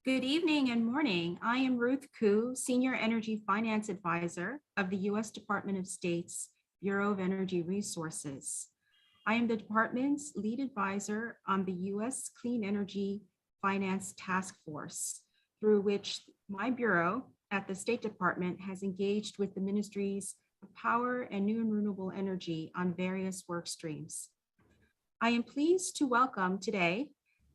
Good evening and morning. I am Ruth Koo, Senior Energy Finance Advisor of the U.S. Department of State's Bureau of Energy Resources. I am the department's lead advisor on the U.S. Clean Energy Finance Task Force, through which my bureau at the State Department has engaged with the ministries of power and new and renewable energy on various work streams. I am pleased to welcome today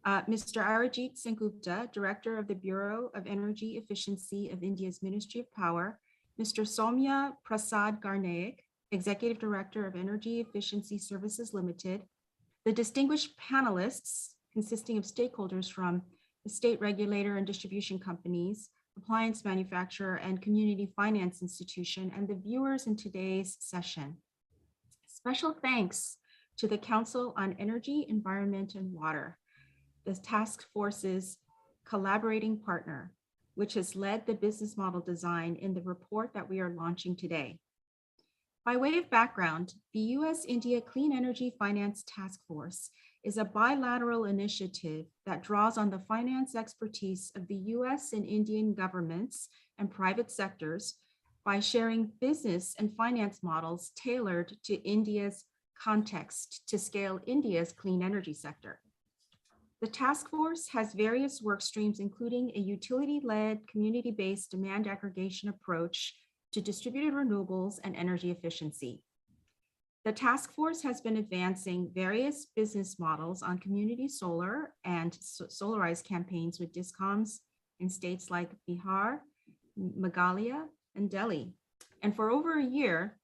Mr. Arijit Sengupta, Director of the Bureau of Energy Efficiency of India's Ministry of Power, Mr. Soumya Prasad Garnaik, Executive Director of Energy Efficiency Services Limited, the distinguished panelists consisting of stakeholders from the state regulator and distribution companies, appliance manufacturer, and community finance institution, and the viewers in today's session. Special thanks to the Council on Energy, Environment, and Water, the task force's collaborating partner, which has led the business model design in the report that we are launching today. By way of background, the U.S.-India Clean Energy Finance Task Force is a bilateral initiative that draws on the finance expertise of the U.S. and Indian governments and private sectors by sharing business and finance models tailored to India's context to scale India's clean energy sector. The task force has various work streams, including a utility-led, community-based demand aggregation approach to distributed renewables and energy efficiency. The task force has been advancing various business models on community solar and solarized campaigns with discoms in states like Bihar, Meghalaya, and Delhi. And for over a year,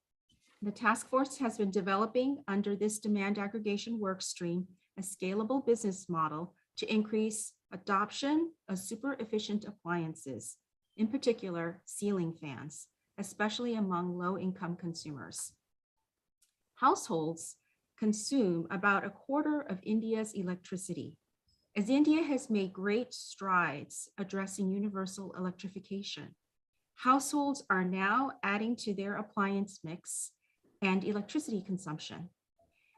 the task force has been developing under this demand aggregation work stream a scalable business model to increase adoption of super efficient appliances, in particular ceiling fans, especially among low-income consumers. Households consume about a quarter of India's electricity. As India has made great strides addressing universal electrification, households are now adding to their appliance mix and electricity consumption.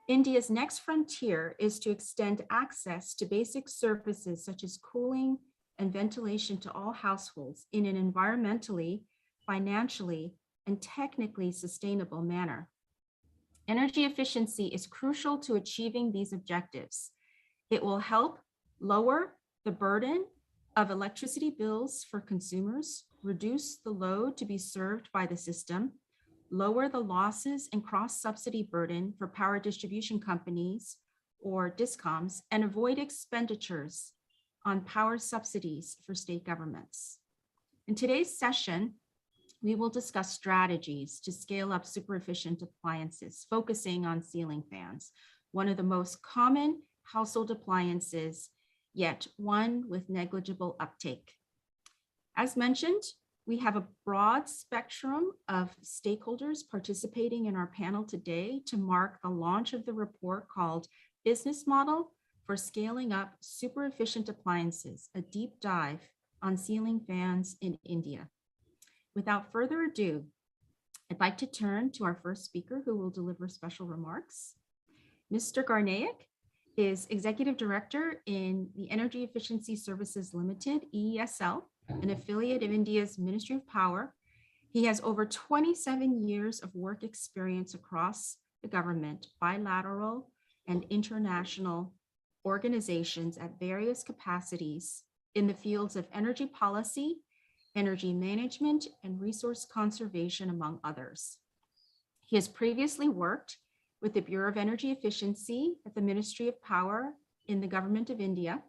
India's next frontier is to extend access to basic services such as cooling and ventilation to all households in an environmentally, financially, and technically sustainable manner. Energy efficiency is crucial to achieving these objectives. It will help lower the burden of electricity bills for consumers, reduce the load to be served by the system, lower the losses and cross-subsidy burden for power distribution companies or discoms, and avoid expenditures on power subsidies for state governments. In today's session, we will discuss strategies to scale up super efficient appliances, focusing on ceiling fans, one of the most common household appliances, yet one with negligible uptake. As mentioned, we have a broad spectrum of stakeholders participating in our panel today to mark the launch of the report called Business Model for Scaling Up Super Efficient Appliances, a deep dive on ceiling fans in India. Without further ado, I'd like to turn to our first speaker who will deliver special remarks. Mr. Garnaik is Executive Director in the Energy Efficiency Services Limited, EESL, an affiliate of India's Ministry of Power. He has over 27 years of work experience across the government, bilateral and international organizations at various capacities in the fields of energy policy, energy management, and resource conservation, among others. He has previously worked with the Bureau of Energy Efficiency at the Ministry of Power in the Government of India,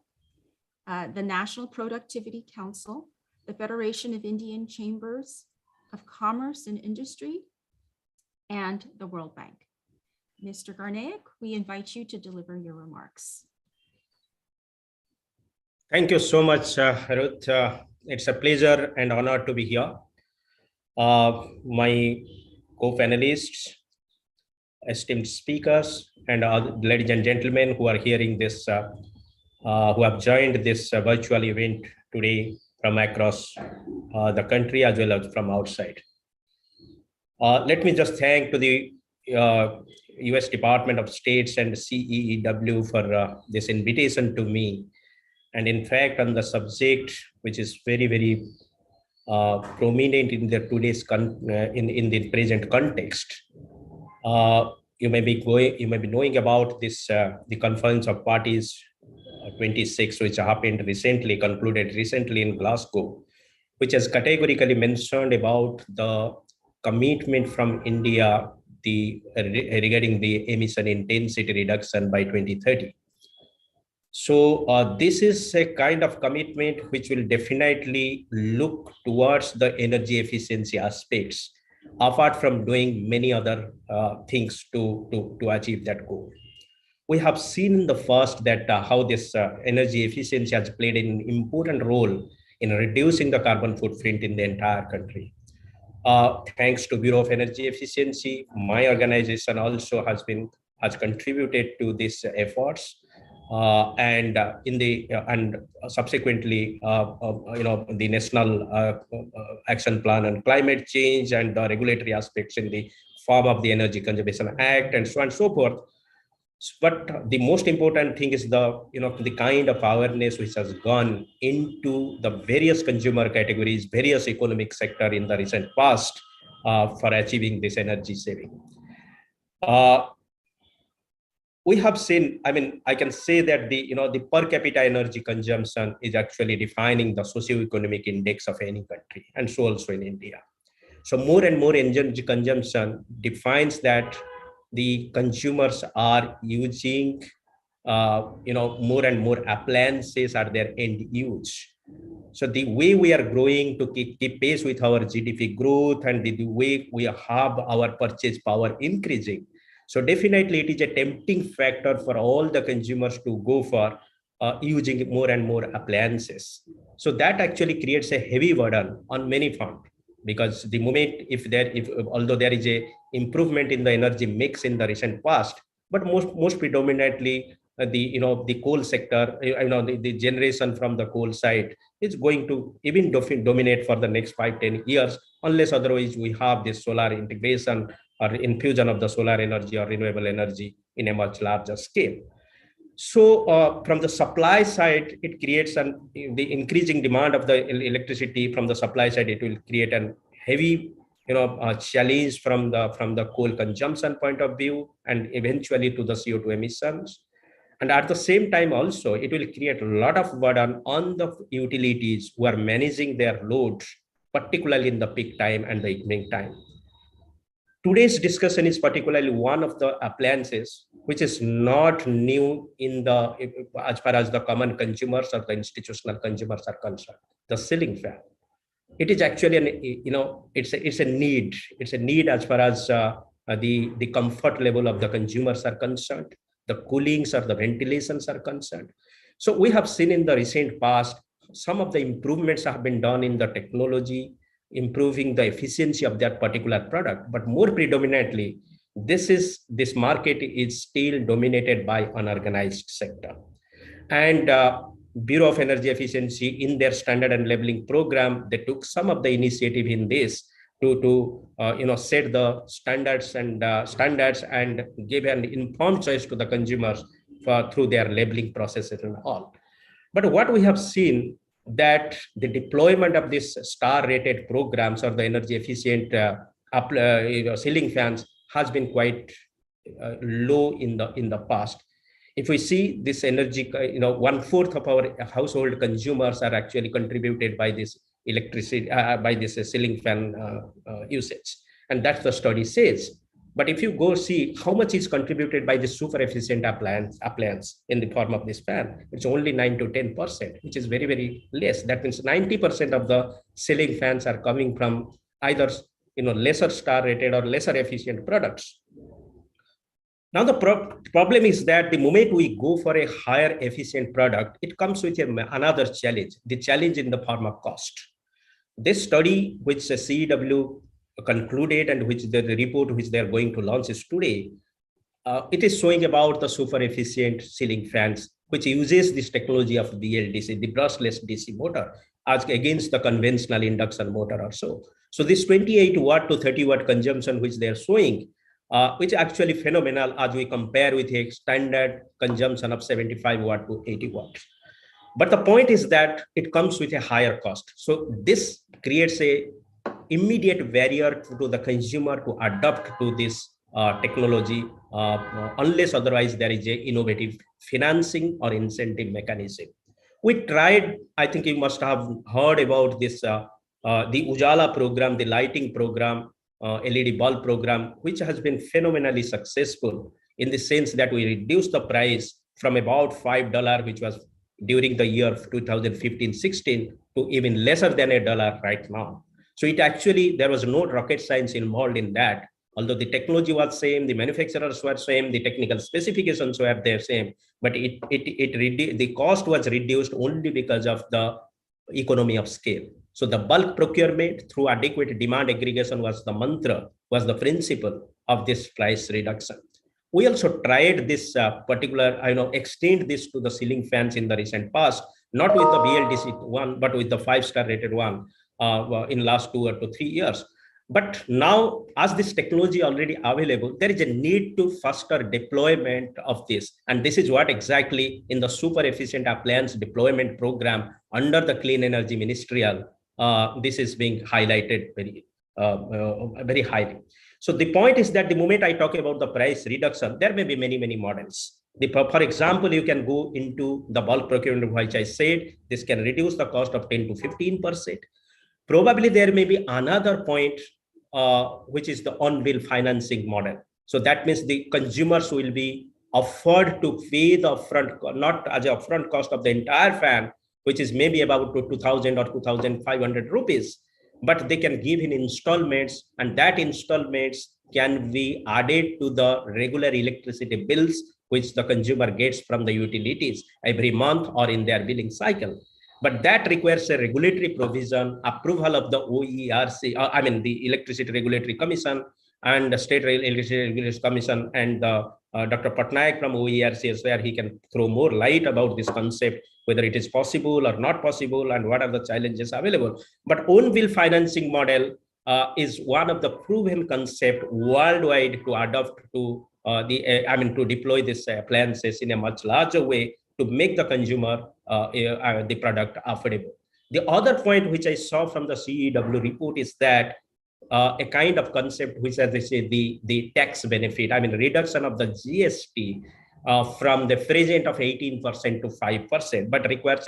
the National Productivity Council, the Federation of Indian Chambers of Commerce and Industry, and the World Bank. Mr. Garnaik, we invite you to deliver your remarks. Thank you so much, Ruth. It's a pleasure and honor to be here. My co-panelists, esteemed speakers, and ladies and gentlemen who are hearing this, who have joined this virtual event today from across the country as well as from outside. Let me just thank to the U.S. Department of States and CEEW for this invitation to me And in fact, on the subject, which is very, very prominent in the today's in the present context, you may be knowing about this the Conference of Parties 26, which happened recently, concluded recently in Glasgow, which has categorically mentioned about the commitment from India regarding the emission intensity reduction by 2030. So this is a kind of commitment which will definitely look towards the energy efficiency aspects, apart from doing many other things to achieve that goal. We have seen in the past that how this energy efficiency has played an important role in reducing the carbon footprint in the entire country. Thanks to Bureau of Energy Efficiency, my organization also has contributed to these efforts, and subsequently, the National Action Plan on Climate Change and the regulatory aspects in the form of the Energy Conservation Act and so on and so forth. But the most important thing is the kind of awareness which has gone into the various consumer categories, various economic sector in the recent past for achieving this energy saving. We have seen, I can say that the per capita energy consumption is actually defining the socioeconomic index of any country, and so also in India. So more and more energy consumption defines that the consumers are using, more and more appliances at their end use. So the way we are growing to keep pace with our GDP growth, and the way we have our purchase power increasing, so definitely it is a tempting factor for all the consumers to go for using more and more appliances. So that actually creates a heavy burden on many fronts, because the moment although there is a improvement in the energy mix in the recent past, but most predominantly the coal sector, the generation from the coal side is going to even dominate for the next 5-10 years, unless otherwise we have this solar integration or infusion of the solar energy or renewable energy in a much larger scale. So from the supply side, it creates the increasing demand of the electricity from the supply side. It will create a heavy challenge from the coal consumption point of view, and eventually to the CO2 emissions. And at the same time also, it will create a lot of burden on the utilities who are managing their loads, particularly in the peak time and the evening time. Today's discussion is particularly one of the appliances which is not new as far as the common consumers or the institutional consumers are concerned, the ceiling fan. It is actually it's a need. It's a need as far as the comfort level of the consumers are concerned, the coolings or the ventilations are concerned. So we have seen in the recent past, some of the improvements have been done in the technology, improving the efficiency of that particular product. But more predominantly, this market is still dominated by unorganized sector. And Bureau of Energy Efficiency, in their standard and labeling program, they took some of the initiative in this to set the standards and give an informed choice to the consumers through their labeling processes and all. But what we have seen, that the deployment of these star-rated programs or the energy efficient ceiling fans has been quite low in the past. If we see this energy, 1/4 of our household consumers are actually contributed by this electricity, by this ceiling fan usage, and that's the study says. But if you go see how much is contributed by the super efficient appliance in the form of this fan, it's only 9 to 10%, which is very, very less. That means 90% of the ceiling fans are coming from either lesser star rated or lesser efficient products. Now the problem is that the moment we go for a higher efficient product, it comes with another challenge, the challenge in the form of cost. This study, which the CEW concluded and which the report which they are going to launch is today, it is showing about the super efficient ceiling fans, which uses this technology of BLDC, the brushless DC motor, as against the conventional induction motor or so. So this 28 watt to 30 watt consumption which they are showing, which is actually phenomenal as we compare with a standard consumption of 75 watt to 80 watts. But the point is that it comes with a higher cost. So this creates a immediate barrier to the consumer to adapt to this technology, unless otherwise there is a innovative financing or incentive mechanism. We tried, I think you must have heard about this, the Ujala program, the lighting program, LED bulb program, which has been phenomenally successful in the sense that we reduced the price from about $5, which was during the year 2015-16, to even lesser than $1 right now. So it actually, there was no rocket science involved in that. Although the technology was same, the manufacturers were same, the technical specifications were the same, but the cost was reduced only because of the economy of scale. So the bulk procurement through adequate demand aggregation was the mantra, was the principle of this price reduction. We also tried this particular, extend this to the ceiling fans in the recent past, not with the BLDC one, but with the 5-star rated one in last 2 or 3 years. But now, as this technology already available, there is a need to faster deployment of this. And this is what exactly in the super efficient appliance deployment program under the Clean Energy Ministerial, this is being highlighted very highly. So the point is that the moment I talk about the price reduction, there may be many, many models. For example, you can go into the bulk procurement, which I said, this can reduce the cost of 10 to 15%. Probably there may be another point, which is the on-bill financing model. So that means the consumers will be offered to pay the upfront, not as an upfront cost of the entire fan, which is maybe about 2,000 or 2,500 rupees, but they can give in installments, and that installments can be added to the regular electricity bills, which the consumer gets from the utilities every month or in their billing cycle. But that requires a regulatory provision, approval of the OERC, the Electricity Regulatory Commission and the State Electricity Regulatory Commission, and Dr. Patnaik from OERC is there. He can throw more light about this concept, whether it is possible or not possible, and what are the challenges available. But own-bill financing model is one of the proven concept worldwide to adopt to to deploy these appliances in a much larger way to make the consumer the product affordable. The other point which I saw from the CEW report is that a kind of concept which, as they say, the tax benefit, reduction of the GST from the present of 18% to 5%, but requires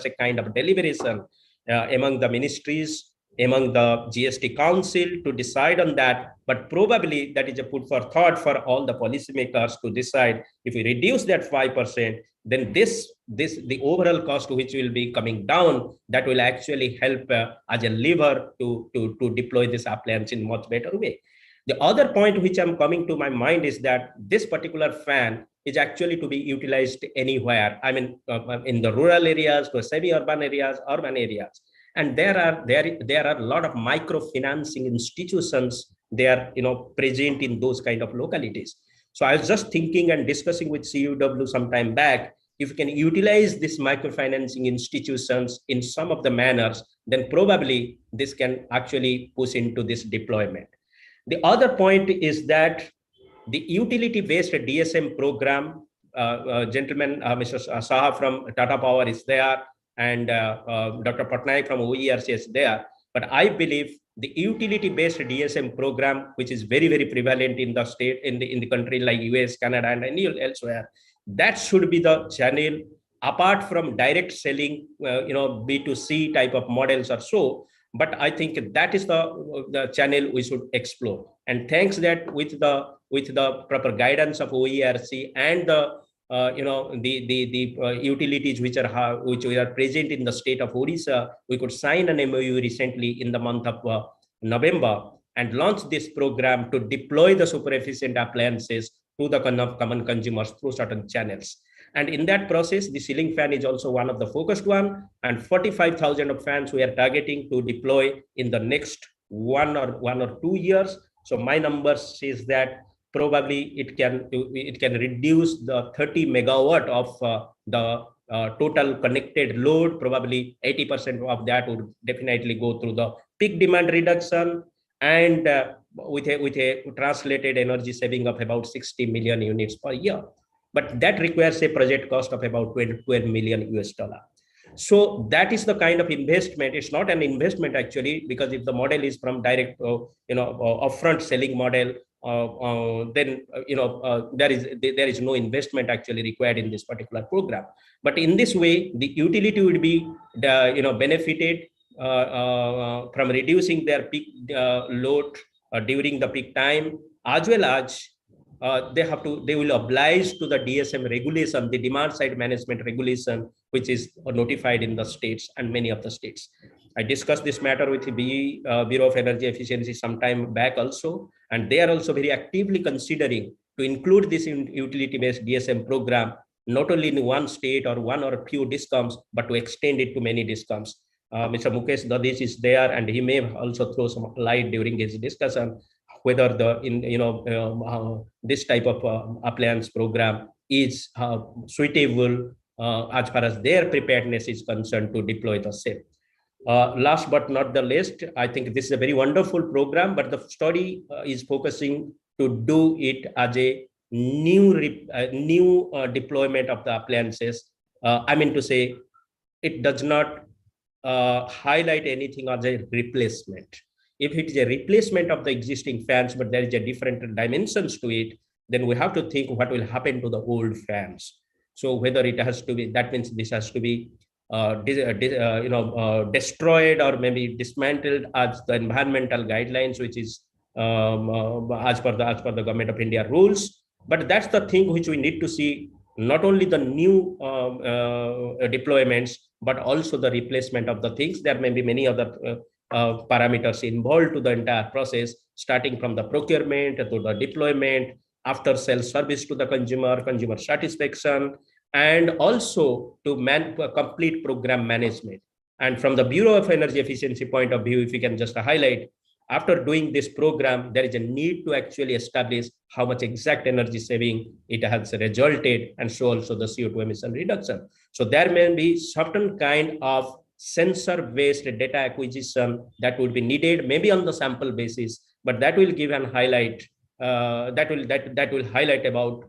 a kind of deliberation among the ministries, among the GST Council to decide on that. But probably that is a food for thought for all the policymakers to decide. If we reduce that 5%, then the overall cost which will be coming down, that will actually help as a lever to deploy this appliance in much better way. The other point which I'm coming to my mind is that this particular fan is actually to be utilized anywhere. In the rural areas, to semi-urban areas, urban areas. And there are a lot of microfinancing institutions. They are present in those kind of localities. So I was just thinking and discussing with CUW some time back, if you can utilize these microfinancing institutions in some of the manners, then probably this can actually push into this deployment. The other point is that the utility-based DSM program, gentleman, Mr. Saha from Tata Power is there, and Dr. Patnaik from OERC is there. But I believe the utility-based DSM program, which is very, very prevalent in the state, in the country like US, Canada, and elsewhere, that should be the channel, apart from direct selling, B2C type of models or so. But I think that is the channel we should explore. And thanks that with the proper guidance of OERC and the utilities which are present in the state of Odisha, we could sign an MOU recently in the month of November and launch this program to deploy the super efficient appliances to the common consumers through certain channels. And in that process, the ceiling fan is also one of the focused one, and 45,000 of fans we are targeting to deploy in the next one or 2 years. So my number says that probably it can reduce the 30 megawatt of the total connected load. Probably 80% of that would definitely go through the peak demand reduction, and with a translated energy saving of about 60 million units per year. but that requires a project cost of about 12 million US dollar. So that is the kind of investment. It's not an investment actually, because if the model is from direct, upfront selling model, then there is no investment actually required in this particular program. But in this way, the utility would be benefited from reducing their peak load during the peak time, as well as they will oblige to the DSM regulation, the demand side management regulation, which is notified in the states and many of the states. I discussed this matter with the Bureau of Energy Efficiency some time back also, and they are also very actively considering to include this in utility-based DSM program, not only in one state or one or a few discoms, but to extend it to many discoms. Mr. Mukesh Dadhich is there, and he may also throw some light during his discussion whether this type of appliance program is suitable as far as their preparedness is concerned to deploy the same. Last but not the least, I think this is a very wonderful program, but the study is focusing to do it as a new deployment of the appliances. I mean to say, it does not highlight anything as a replacement. If it is a replacement of the existing fans, but there is a different dimensions to it, then we have to think what will happen to the old fans. So whether it has to be, that means this has to be destroyed or maybe dismantled as the environmental guidelines, which is as per the Government of India rules. But that's the thing which we need to see, not only the new deployments, but also the replacement of the things. There may be many other parameters involved to the entire process, starting from the procurement to the deployment, after sales service to the consumer satisfaction, and also to complete program management. And from the Bureau of Energy Efficiency point of view, if you can just highlight, after doing this program, there is a need to actually establish how much exact energy saving it has resulted, and so also the CO2 emission reduction. So there may be certain kind of sensor-based data acquisition that would be needed, maybe on the sample basis, but that will give an highlight. That will highlight about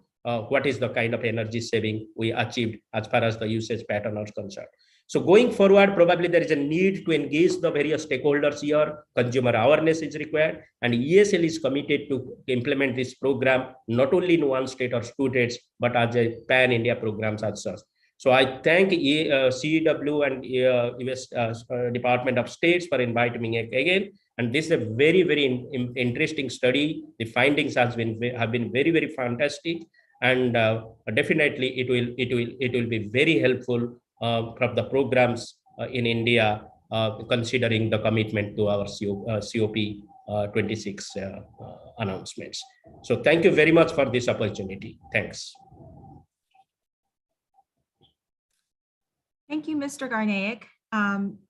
what is the kind of energy saving we achieved as far as the usage pattern is concerned. So going forward, probably there is a need to engage the various stakeholders here. Consumer awareness is required, and EESL is committed to implement this program not only in one state or two states, but as a pan-India program as such. So I thank CEW and US Department of States for inviting me again. And this is a very, very interesting study. The findings have been very, very fantastic, and definitely it will be very helpful from the programs in India, considering the commitment to our COP 26 announcements. So thank you very much for this opportunity. Thanks. Thank you, Mr. Garnaik,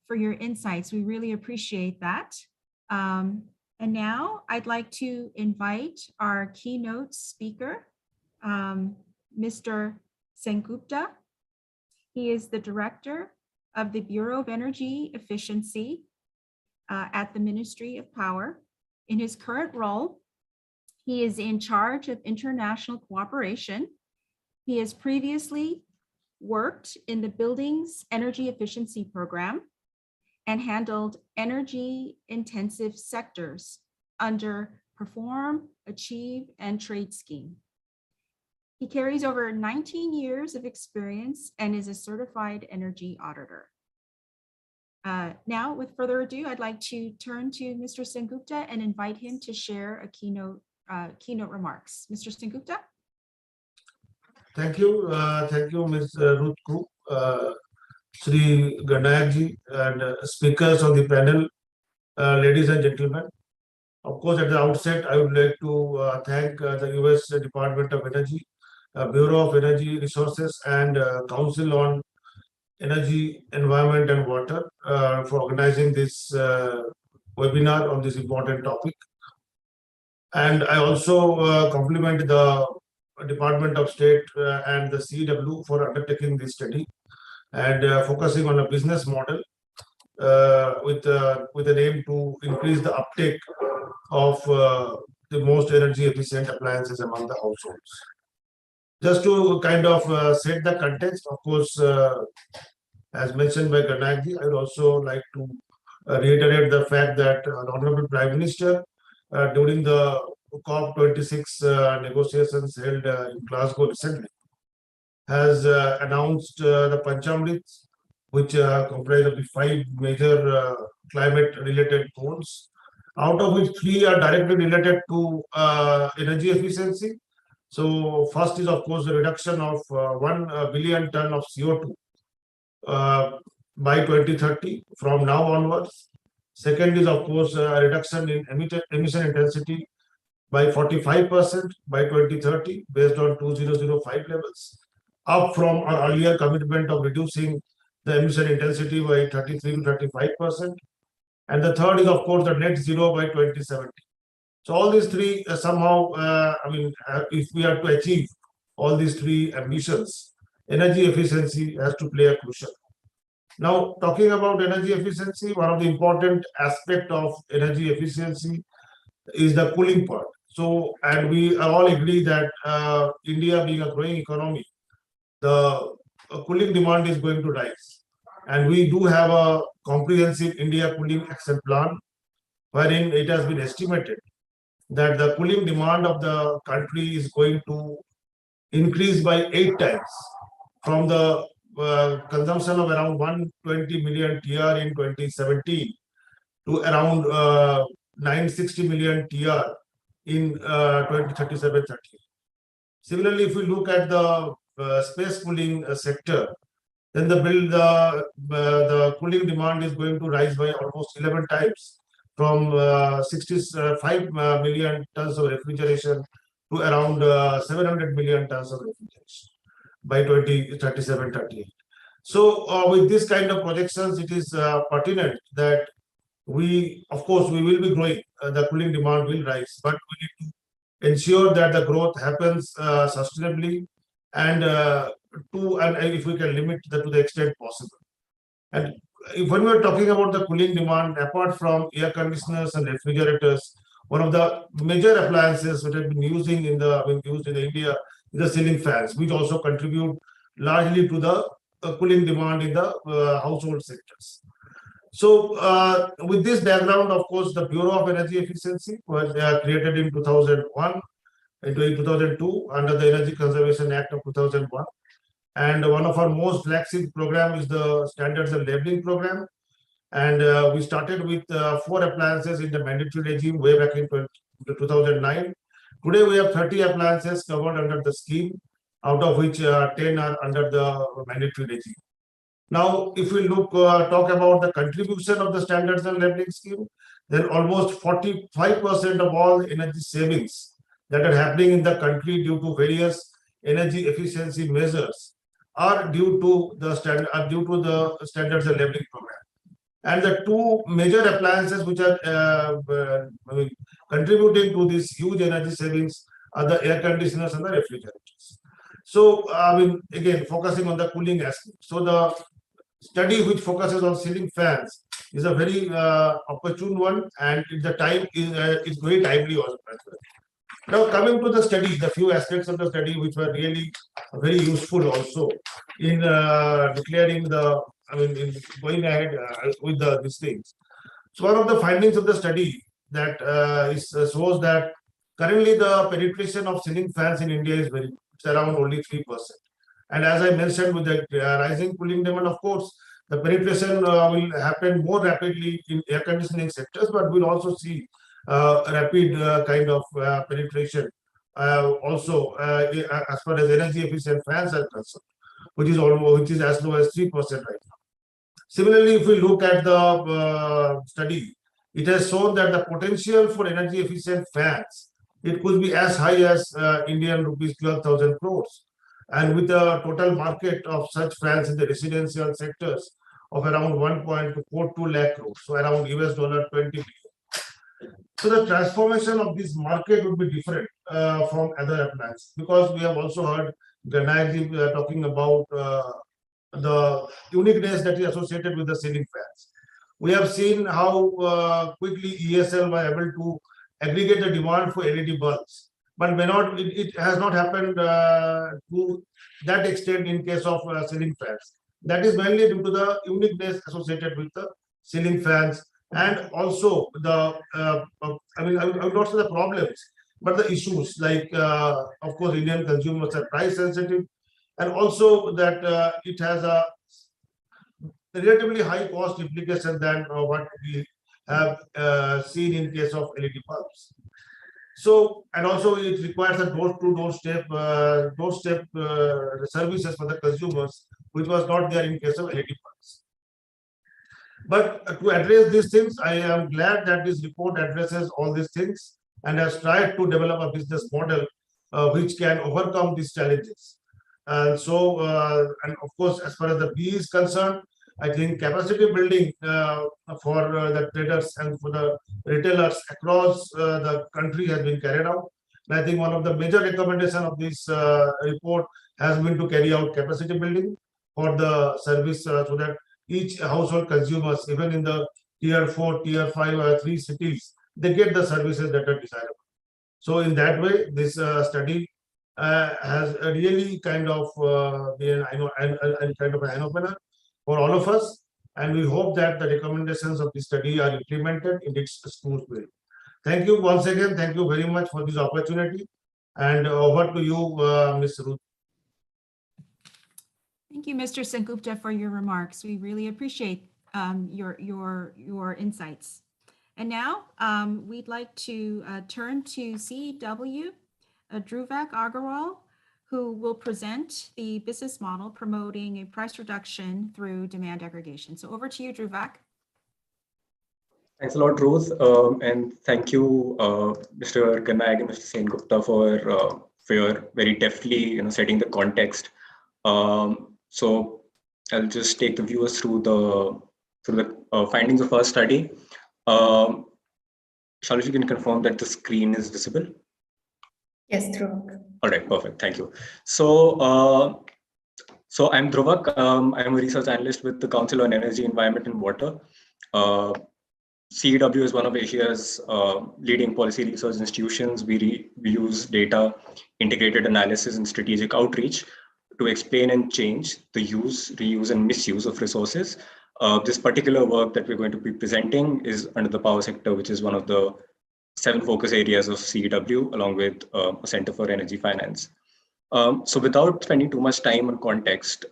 for your insights. We really appreciate that. And now I'd like to invite our keynote speaker, Mr. Sengupta. He is the director of the Bureau of Energy Efficiency at the Ministry of Power. In his current role, he is in charge of international cooperation. He has previously worked in the Buildings Energy Efficiency Program and handled energy-intensive sectors under Perform, Achieve, and Trade Scheme. He carries over 19 years of experience and is a certified energy auditor. Now, with further ado, I'd like to turn to Mr. Sengupta and invite him to share a keynote remarks. Mr. Sengupta? Thank you, Ms. Ruth Ku, Sri Garnaik ji, and speakers of the panel, ladies and gentlemen. Of course, at the outset, I would like to thank the US Department of Energy, Bureau of Energy Resources, and Council on Energy, Environment and Water for organizing this webinar on this important topic. And I also compliment the Department of State and the CW for undertaking this study and focusing on a business model with an aim to increase the uptake of the most energy efficient appliances among the households. Just to kind of set the context, of course, as mentioned by Garnaik ji, I would also like to reiterate the fact that the Honorable Prime Minister, during the COP26 negotiations held in Glasgow recently, has announced the Panchamrit, which comprise of the 5 major climate-related goals, out of which 3 are directly related to energy efficiency. So first is, of course, the reduction of 1 billion ton of CO2 by 2030 from now onwards. Second is, of course, a reduction in emission intensity by 45% by 2030 based on 2005 levels, up from our earlier commitment of reducing the emission intensity by 33 to 35%. And the third is, of course, the net zero by 2070. So all these 3 somehow, if we are to achieve all these 3 ambitions, energy efficiency has to play a crucial. Now, talking about energy efficiency, one of the important aspect of energy efficiency is the cooling part. So, and we all agree that India being a growing economy, the cooling demand is going to rise. And we do have a comprehensive India cooling action plan, wherein it has been estimated that the cooling demand of the country is going to increase by 8 times from the consumption of around 120 million TR in 2017 to around 960 million TR in 2037-38. Similarly, if we look at the space cooling sector, then the cooling demand is going to rise by almost 11 times from 65 million tons of refrigeration to around 700 million tons of refrigeration by 2037-38. So with this kind of projections, it is pertinent that of course, we will be growing, the cooling demand will rise, but we need to ensure that the growth happens sustainably and if we can limit that to the extent possible. And when we are talking about the cooling demand, apart from air conditioners and refrigerators, one of the major appliances which have been used in India is the ceiling fans, which also contribute largely to the cooling demand in the household sectors. So with this background, of course, the Bureau of Energy Efficiency was created in 2001, in 2002 under the Energy Conservation Act of 2001. And one of our most flagship program is the Standards and Labeling Program. And we started with 4 appliances in the mandatory regime way back in 2009. Today, we have 30 appliances covered under the scheme, out of which 10 are under the mandatory regime. Now, if we talk about the contribution of the Standards and Labeling Scheme, then almost 45% of all energy savings that are happening in the country due to various energy efficiency measures are due to the Standards and Labeling Program. And the 2 major appliances which are contributing to this huge energy savings are the air conditioners and the refrigerators. So, again, focusing on the cooling aspect. So, the study which focuses on ceiling fans is a very opportune one, and the time is very timely also. Now, coming to the study, the few aspects of the study which were really very useful also in declaring in going ahead with these things. So, one of the findings of the study that shows that currently the penetration of ceiling fans in India is it's around only 3%. And as I mentioned, with the rising cooling demand, of course, the penetration will happen more rapidly in air conditioning sectors, but we'll also see rapid kind of penetration also as far as energy efficient fans are concerned, which is as low as 3% right now. Similarly, if we look at the study, it has shown that the potential for energy efficient fans, it could be as high as Indian rupees 12,000 crores. And with the total market of such fans in the residential sectors of around 1.42 lakh crores, so around US $20 billion. So the transformation of this market would be different from other appliances, because we have also heard Garnaik talking about the uniqueness that is associated with the ceiling fans. We have seen how quickly EESL were able to aggregate the demand for LED bulbs. but may not. It has not happened to that extent in case of ceiling fans. That is mainly due to the uniqueness associated with the ceiling fans, and also the I would not say the problems, but the issues like of course Indian consumers are price sensitive, and also that it has a relatively high cost implication than what we have seen in case of LED bulbs. So, and also it requires a door-to-door doorstep services for the consumers, which was not there in case of LED bulbs. But to address these things, I am glad that this report addresses all these things and has tried to develop a business model which can overcome these challenges. And so, and of course, as far as the B is concerned, I think capacity building for the traders and for the retailers across the country has been carried out. And I think one of the major recommendations of this report has been to carry out capacity building for the service so that each household consumers, even in the tier 4, tier 5, or 3 cities, they get the services that are desirable. So in that way, this study has really kind of been kind of an eye opener for all of us, and we hope that the recommendations of the study are implemented in its smooth way. Thank you once again. Thank you very much for this opportunity, and over to you, Ms. Ruth. Thank you, Mr. Sengupta, for your remarks. We really appreciate your insights. And now we'd like to turn to CW, Dhruvak Agarwal, who will present the business model promoting a price reduction through demand aggregation. So over to you, Dhruvak. Thanks a lot, Ruth, and thank you, Mr. Garnaik and Mr. Sengupta for your very deftly setting the context. So I'll just take the viewers through the findings of our study. Shall you can confirm that the screen is visible? Yes, Dhruvak. All right, perfect. Thank you. So I'm Dhruvak. I'm a research analyst with the Council on Energy, Environment and Water. CEW is one of Asia's leading policy research institutions. We use data, integrated analysis, and strategic outreach to explain and change the use, reuse, and misuse of resources. This particular work that we're going to be presenting is under the power sector, which is one of the 7 focus areas of CEW, along with a Center for Energy Finance. So without spending too much time on context,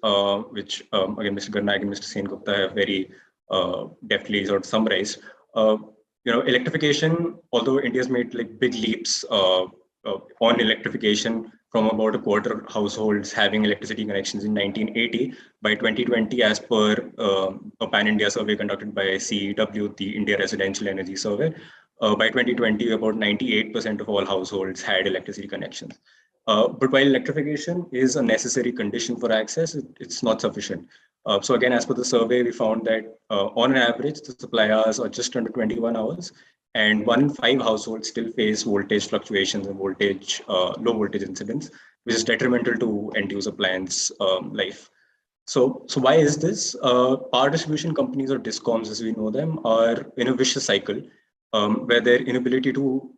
which again, Mr. Garnaik and Mr. Sengupta have very deftly sort of summarized, electrification, although India's made like big leaps on electrification from about a quarter of households having electricity connections in 1980, by 2020, as per a pan-India survey conducted by CEW, the India Residential Energy Survey, by 2020, about 98% of all households had electricity connections. But while electrification is a necessary condition for access, it's not sufficient. So again, as per the survey, we found that on an average, the supply hours are just under 21 hours, and 1 in 5 households still face voltage fluctuations and low voltage incidents, which is detrimental to end user plants' life. So why is this? Power distribution companies, or DISCOMs as we know them, are in a vicious cycle where their inability to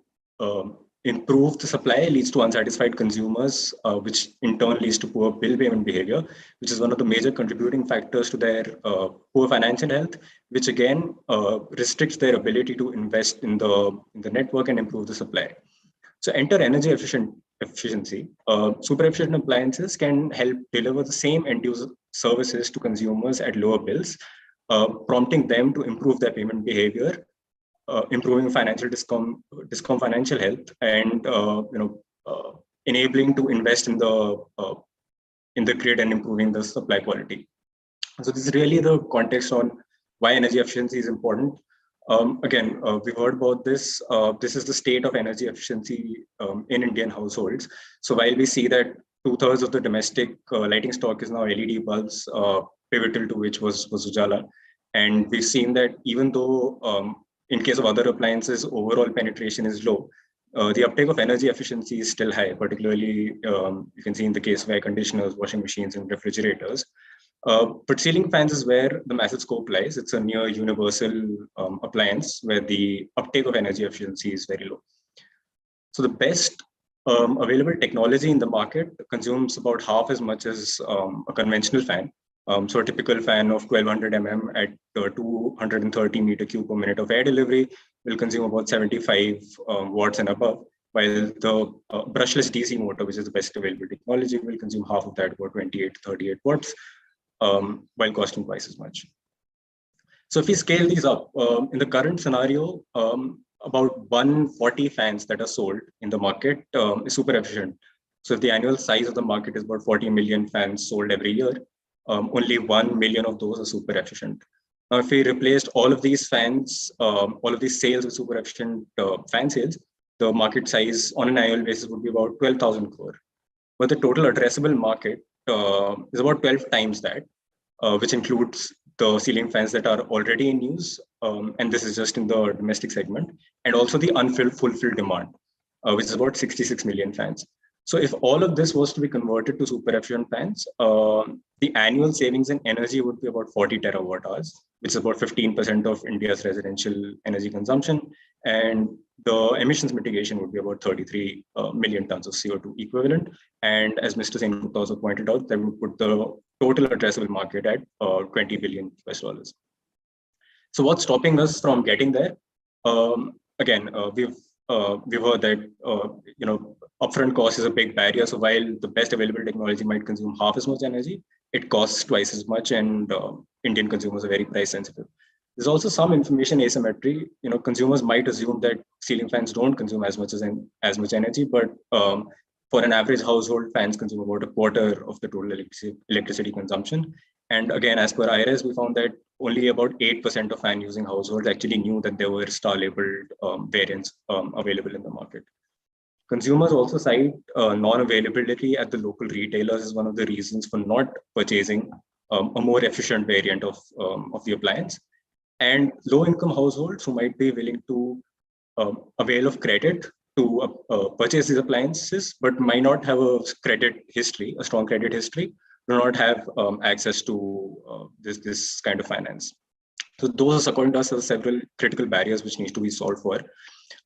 improve the supply leads to unsatisfied consumers, which in turn leads to poor bill payment behavior, which is one of the major contributing factors to their poor financial health, which again restricts their ability to invest in the network and improve the supply. So enter energy efficiency. Super efficient appliances can help deliver the same end user services to consumers at lower bills, prompting them to improve their payment behavior, improving DISCOM financial health, and enabling to invest in the grid and improving the supply quality. So this is really the context on why energy efficiency is important. Again, we've heard about this. This is the state of energy efficiency in Indian households. So while we see that 2/3 of the domestic lighting stock is now LED bulbs, pivotal to which was Ujala, and we've seen that even though in case of other appliances, overall penetration is low, the uptake of energy efficiency is still high, particularly you can see in the case of air conditioners, washing machines, and refrigerators. But ceiling fans is where the massive scope lies. It's a near universal appliance where the uptake of energy efficiency is very low. So the best Available technology in the market consumes about half as much as a conventional fan. So a typical fan of 1200 mm at 230 meter cube per minute of air delivery will consume about 75 watts and above, while the brushless DC motor, which is the best available technology, will consume half of that, about 28 to 38 watts, while costing twice as much. So if we scale these up, in the current scenario, about 140 fans that are sold in the market is super efficient. So if the annual size of the market is about 40 million fans sold every year, only 1 million of those are super efficient. Now, if we replaced all of these fans, all of these sales with super efficient fan sales, the market size on an annual basis would be about 12,000 crore. But the total addressable market is about 12 times that, which includes the ceiling fans that are already in use, and this is just in the domestic segment, and also the unfulfilled demand, which is about 66 million fans. So if all of this was to be converted to super efficient fans, the annual savings in energy would be about 40 terawatt hours, which is about 15% of India's residential energy consumption, and the emissions mitigation would be about 33 million tons of CO2 equivalent. And as Mr. Sengupta also pointed out, that would put the total addressable market at $20 billion US. So what's stopping us from getting there? Again, we've heard that upfront cost is a big barrier. So while the best available technology might consume half as much energy, it costs twice as much, and Indian consumers are very price sensitive. There's also some information asymmetry. Consumers might assume that ceiling fans don't consume as much energy, but for an average household, fans consume about a quarter of the total electricity consumption. And again, as per IRS, we found that only about 8% of fan using households actually knew that there were star-labeled variants available in the market. Consumers also cite non-availability at the local retailers as one of the reasons for not purchasing a more efficient variant of the appliance. And low-income households who might be willing to avail of credit to purchase these appliances, but might not have a strong credit history, do not have access to this kind of finance. So those, according to us, are several critical barriers which need to be solved for.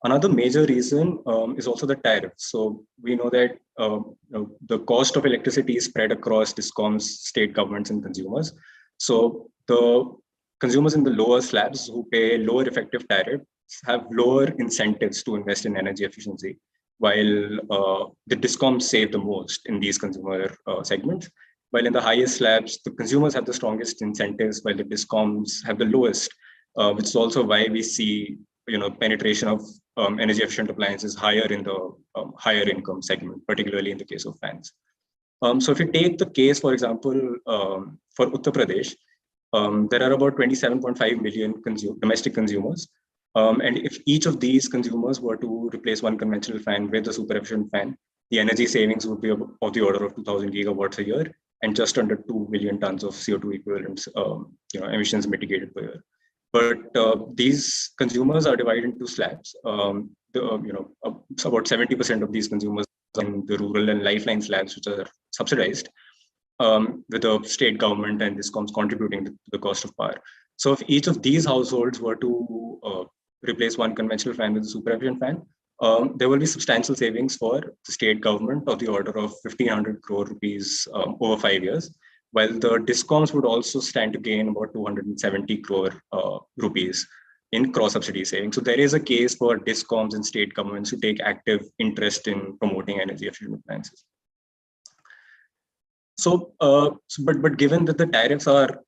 Another major reason is also the tariff. So we know that the cost of electricity is spread across discoms, state governments, and consumers. So the consumers in the lower slabs who pay lower effective tariffs have lower incentives to invest in energy efficiency, while the discoms save the most in these consumer segments. While in the highest slabs, the consumers have the strongest incentives, while the discoms have the lowest, which is also why we see penetration of energy efficient appliances higher in the higher income segment, particularly in the case of fans. So if you take the case, for example, for Uttar Pradesh, there are about 27.5 million domestic consumers. And if each of these consumers were to replace one conventional fan with a super efficient fan, the energy savings would be of the order of 2,000 gigawatts a year and just under 2 million tons of CO2 equivalents, emissions mitigated per year. But these consumers are divided into slabs. About 70% of these consumers are in the rural and lifeline slabs, which are subsidized, with the state government and discoms contributing to the cost of power. So if each of these households were to replace one conventional fan with a super efficient fan, there will be substantial savings for the state government of the order of 1,500 crore rupees over 5 years, while the discoms would also stand to gain about 270 crore rupees in cross-subsidy savings. So there is a case for discoms and state governments to take active interest in promoting energy efficient appliances. So, but given that the tariffs are,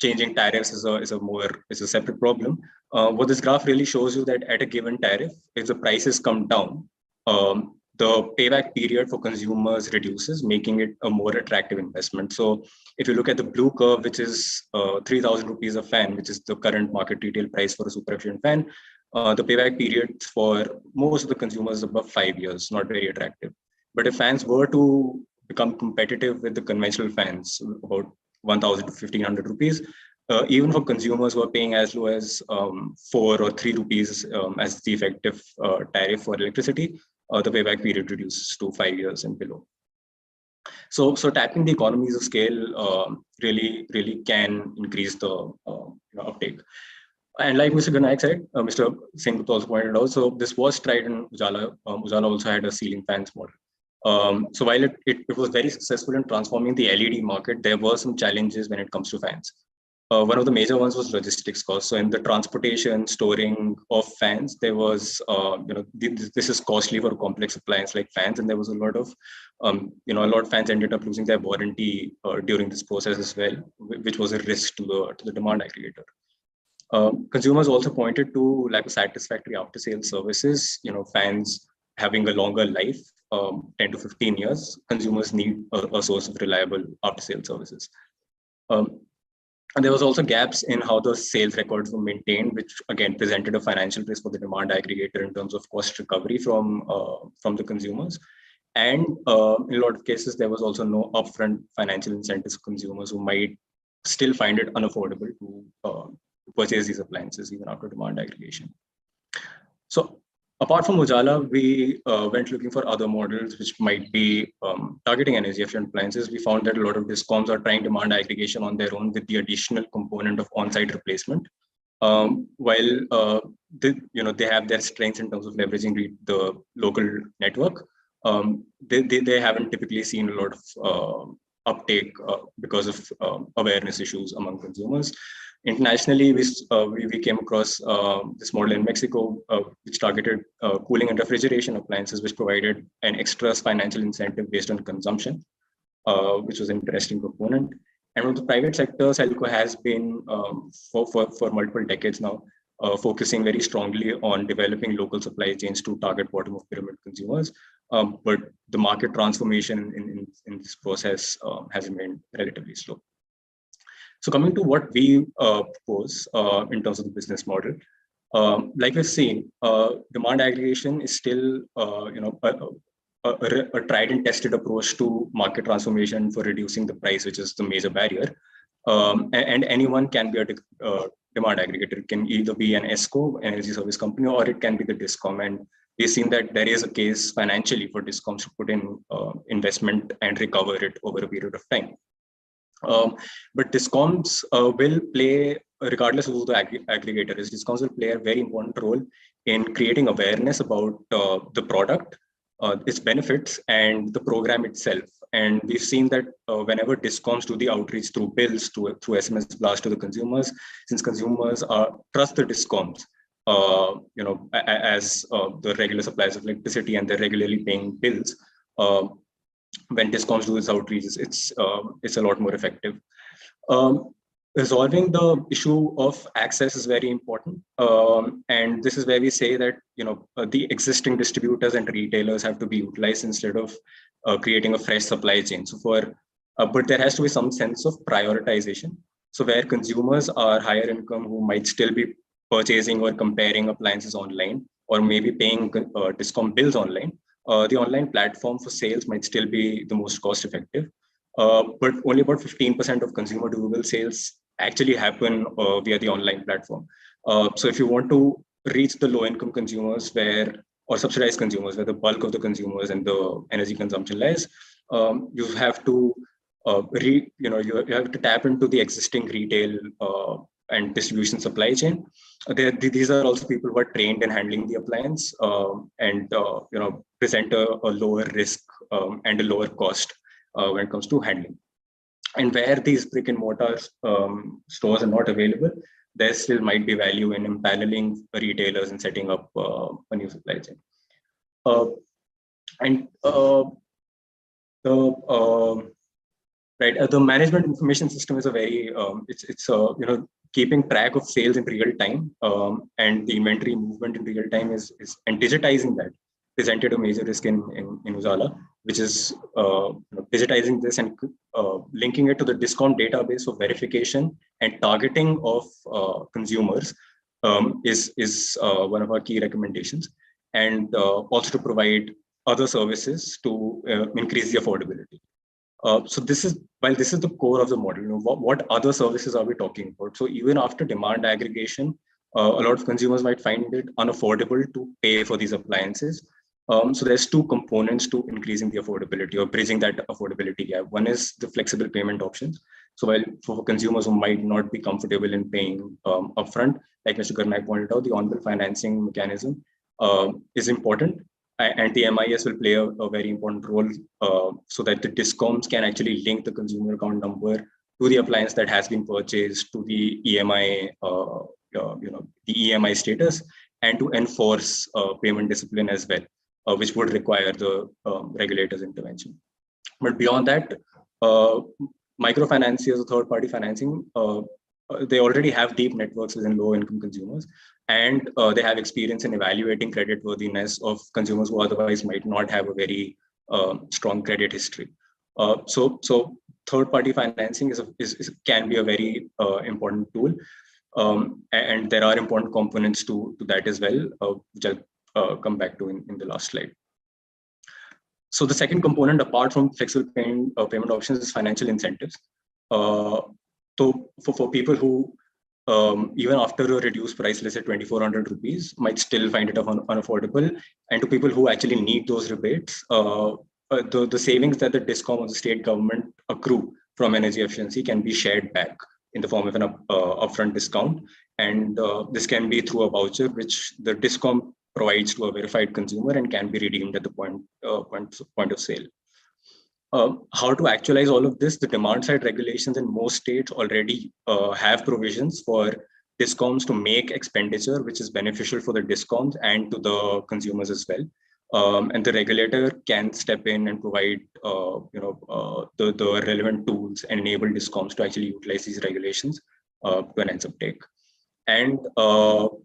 changing tariffs is a separate problem. What this graph really shows you that at a given tariff, if the prices come down, the payback period for consumers reduces, making it a more attractive investment. So if you look at the blue curve, which is 3,000 rupees a fan, which is the current market retail price for a super efficient fan, the payback period for most of the consumers is above 5 years, not very attractive. But if fans were to become competitive with the conventional fans, about 1,000 to 1,500 rupees, even for consumers who are paying as low as 4 or 3 rupees as the effective tariff for electricity, the payback period reduces to 5 years and below. So tapping the economies of scale really can increase the uptake. And like Mr. Garnaik said, Mr. Sengupta also pointed out, so this was tried in Ujala. Ujala also had a ceiling fans model. So while it was very successful in transforming the LED market, there were some challenges when it comes to fans. One of the major ones was logistics costs. So in the transportation, storing of fans, there was, this is costly for a complex appliance like fans, and there was a lot of, a lot of fans ended up losing their warranty during this process as well, which was a risk to the demand aggregator. Consumers also pointed to lack of satisfactory after-sales services. Fans having a longer life, 10 to 15 years, consumers need a source of reliable after-sales services. And there was also gaps in how the sales records were maintained, which again presented a financial risk for the demand aggregator in terms of cost recovery from the consumers. And in a lot of cases, there was also no upfront financial incentives for consumers who might still find it unaffordable to purchase these appliances even after demand aggregation. So apart from Ujala, we went looking for other models which might be targeting energy efficient appliances. We found that a lot of discoms are trying demand aggregation on their own with the additional component of on-site replacement. While they have their strengths in terms of leveraging the local network, they haven't typically seen a lot of uptake because of awareness issues among consumers. Internationally, we came across this model in Mexico, which targeted cooling and refrigeration appliances, which provided an extra financial incentive based on consumption, which was an interesting component. And with the private sector, Selco has been for multiple decades now, focusing very strongly on developing local supply chains to target bottom of pyramid consumers. But the market transformation in this process has remained relatively slow. So coming to what we propose in terms of the business model, like we've seen, demand aggregation is still a tried and tested approach to market transformation for reducing the price, which is the major barrier. And anyone can be a demand aggregator. It can either be an ESCO, energy service company, or it can be the discom. And we've seen that there is a case financially for discoms to put in investment and recover it over a period of time. But discoms will play, regardless of who the aggregator is, discoms will play a very important role in creating awareness about the product, its benefits, and the program itself. And we've seen that whenever discoms do the outreach through bills, through SMS blast to the consumers, since consumers trust the discoms, as the regular suppliers of electricity, and they're regularly paying bills. When discoms do this outreach, it's a lot more effective. Resolving the issue of access is very important, and this is where we say that the existing distributors and retailers have to be utilized instead of creating a fresh supply chain. So but there has to be some sense of prioritization. So where consumers are higher income who might still be purchasing or comparing appliances online, or maybe paying discom bills online, the online platform for sales might still be the most cost effective. But only about 15% of consumer durable sales actually happen via the online platform. So if you want to reach the low income consumers or subsidized consumers, where the bulk of the consumers and the energy consumption lies, you have to you have to tap into the existing retail and distribution supply chain. These are also people who are trained in handling the appliance and present a lower risk and a lower cost when it comes to handling. And where these brick and mortar stores are not available, there still might be value in empaneling retailers and setting up a new supply chain. The management information system is a very keeping track of sales in real time and the inventory movement in real time is and digitizing that presented a major risk in Ujala, which is digitizing this and linking it to the discount database for verification and targeting of consumers is one of our key recommendations, and also to provide other services to increase the affordability. So this is the core of the model. What other services are we talking about? So even after demand aggregation, a lot of consumers might find it unaffordable to pay for these appliances. So there's two components to increasing the affordability or bridging that affordability gap. One is the flexible payment options. So while for consumers who might not be comfortable in paying upfront, like Mr. Garnaik pointed out, the on-bill financing mechanism is important, and the MIS will play a very important role so that the discoms can actually link the consumer account number to the appliance that has been purchased to the EMI, the EMI status, and to enforce payment discipline as well, which would require the regulator's intervention. But beyond that, microfinanciers or third-party financing, they already have deep networks within low-income consumers, and they have experience in evaluating creditworthiness of consumers who otherwise might not have a very strong credit history. So third-party financing can be a very important tool, and there are important components to that as well, which I'll come back to in the last slide. So the second component, apart from flexible payment options, is financial incentives. So for people who, even after a reduced price, let's say 2,400 rupees, might still find it unaffordable, and to people who actually need those rebates, the savings that the DISCOM or the state government accrue from energy efficiency can be shared back in the form of an upfront discount. And this can be through a voucher, which the DISCOM provides to a verified consumer and can be redeemed at the point of sale. How to actualize all of this? The demand side regulations in most states already have provisions for DISCOMs to make expenditure which is beneficial for the DISCOMs and to the consumers as well. And the regulator can step in and provide the relevant tools and enable DISCOMs to actually utilize these regulations to enhance uptake. And all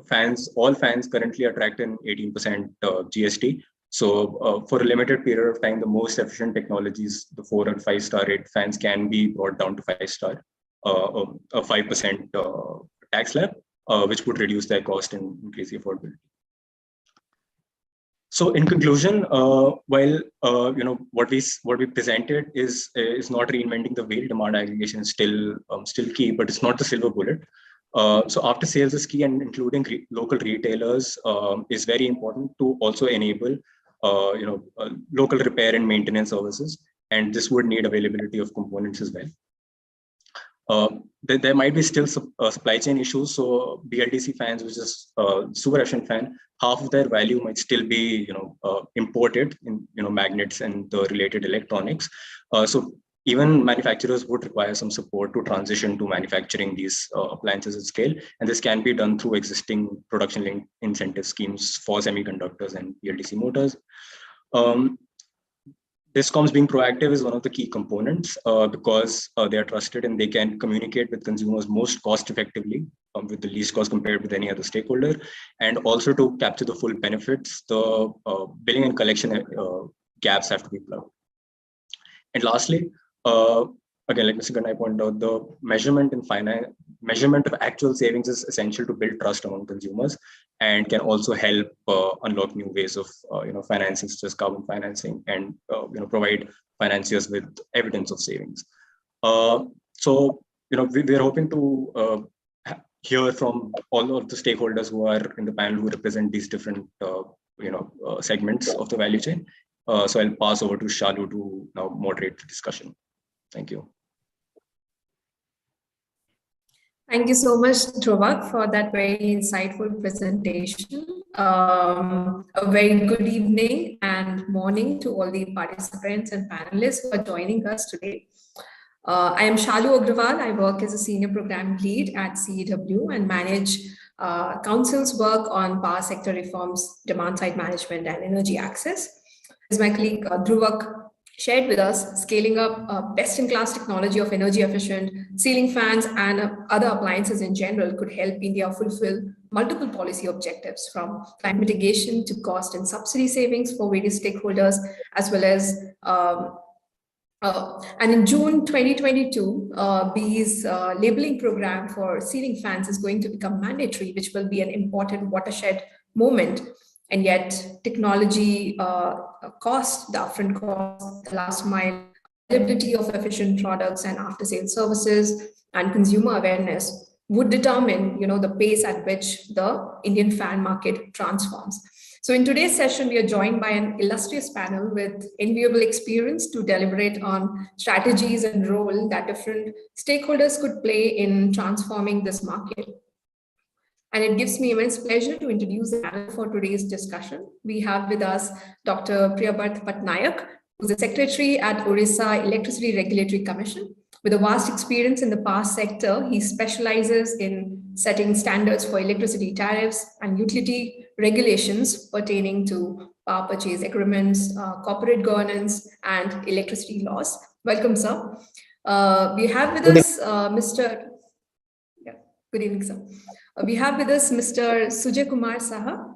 fans currently attract an 18% GST. So for a limited period of time, the most efficient technologies, the 4 and 5 star rate fans, can be brought down to 5 star, a 5% tax slab, which would reduce their cost and increase the affordability. So in conclusion, while what we presented is not reinventing the wheel. Demand aggregation is still key, but it's not the silver bullet. So after sales is key, and including local retailers is very important to also enable local repair and maintenance services, and this would need availability of components as well. There might be still supply chain issues. So BLDC fans, which is super efficient fan, half of their value might still be imported in magnets and the related electronics. So even manufacturers would require some support to transition to manufacturing these appliances at scale, and this can be done through existing production-linked incentive schemes for semiconductors and BLDC motors. DISCOMs being proactive is one of the key components because they are trusted and they can communicate with consumers most cost effectively with the least cost compared with any other stakeholder, and also to capture the full benefits, the billing and collection gaps have to be plugged. And lastly, again, like Mr. Garnaik pointed out, the measurement of actual savings is essential to build trust among consumers, and can also help unlock new ways of financing, such as carbon financing, and provide financiers with evidence of savings. So we're hoping to hear from all of the stakeholders who are in the panel who represent these different segments of the value chain. So I'll pass over to Shalu to now moderate the discussion. Thank you. Thank you so much, Dhruvak, for that very insightful presentation. A very good evening and morning to all the participants and panelists who are joining us today. I am Shalu Agrawal. I work as a senior program lead at CEW and manage Council's work on power sector reforms, demand side management, and energy access. As my colleague Dhruvak shared with us, scaling up best-in-class technology of energy-efficient ceiling fans and other appliances in general could help India fulfill multiple policy objectives, from climate mitigation to cost and subsidy savings for various stakeholders, as well as and in June 2022, BE's labeling program for ceiling fans is going to become mandatory, which will be an important watershed moment. And yet technology cost, the upfront cost, the last mile, availability of efficient products and after-sales services, and consumer awareness would determine the pace at which the Indian fan market transforms. So in today's session, we are joined by an illustrious panel with enviable experience to deliberate on strategies and role that different stakeholders could play in transforming this market. And it gives me immense pleasure to introduce the panel for today's discussion. We have with us Dr. Priyabrata Patnaik, who's the Secretary at Orissa Electricity Regulatory Commission. With a vast experience in the power sector, he specializes in setting standards for electricity tariffs and utility regulations pertaining to power purchase agreements, corporate governance, and electricity laws. Welcome, sir. We have with us good evening, sir. We have with us Mr. Sujay Kumar Saha,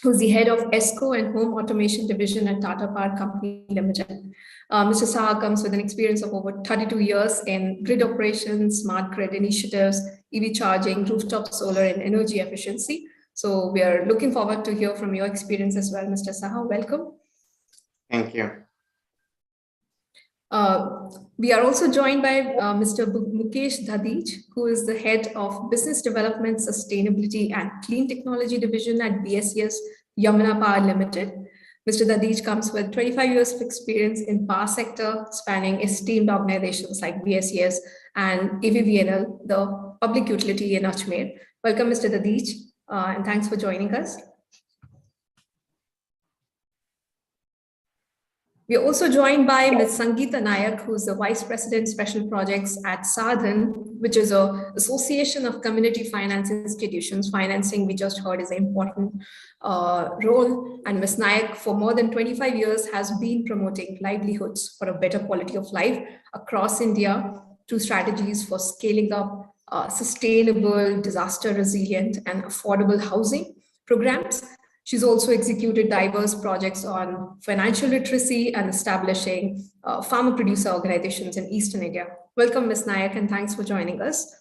who's the head of ESCO and Home Automation Division at Tata Power Company Limited. Mr. Saha comes with an experience of over 32 years in grid operations, smart grid initiatives, EV charging, rooftop solar, and energy efficiency. So we are looking forward to hear from your experience as well, Mr. Saha. Welcome. Thank you. We are also joined by Mr. Mukesh, Dadhich, who is the head of Business Development, Sustainability and Clean Technology Division at BSES Yamuna Power Limited. Mr. Dadhich comes with 25 years of experience in power sector, spanning esteemed organizations like BSES and EVVNL, the public utility in Ajmer. Welcome, Mr. Dadhich, and thanks for joining us. We are also joined by Ms. Sangeeta Naik, who's the Vice President Special Projects at Sa-Dhan, which is an association of community finance institutions. Financing, we just heard, is an important role. And Ms. Naik, for more than 25 years, has been promoting livelihoods for a better quality of life across India through strategies for scaling up sustainable, disaster resilient, and affordable housing programs. She's also executed diverse projects on financial literacy and establishing farmer-producer organizations in Eastern India. Welcome, Ms. Naik, and thanks for joining us.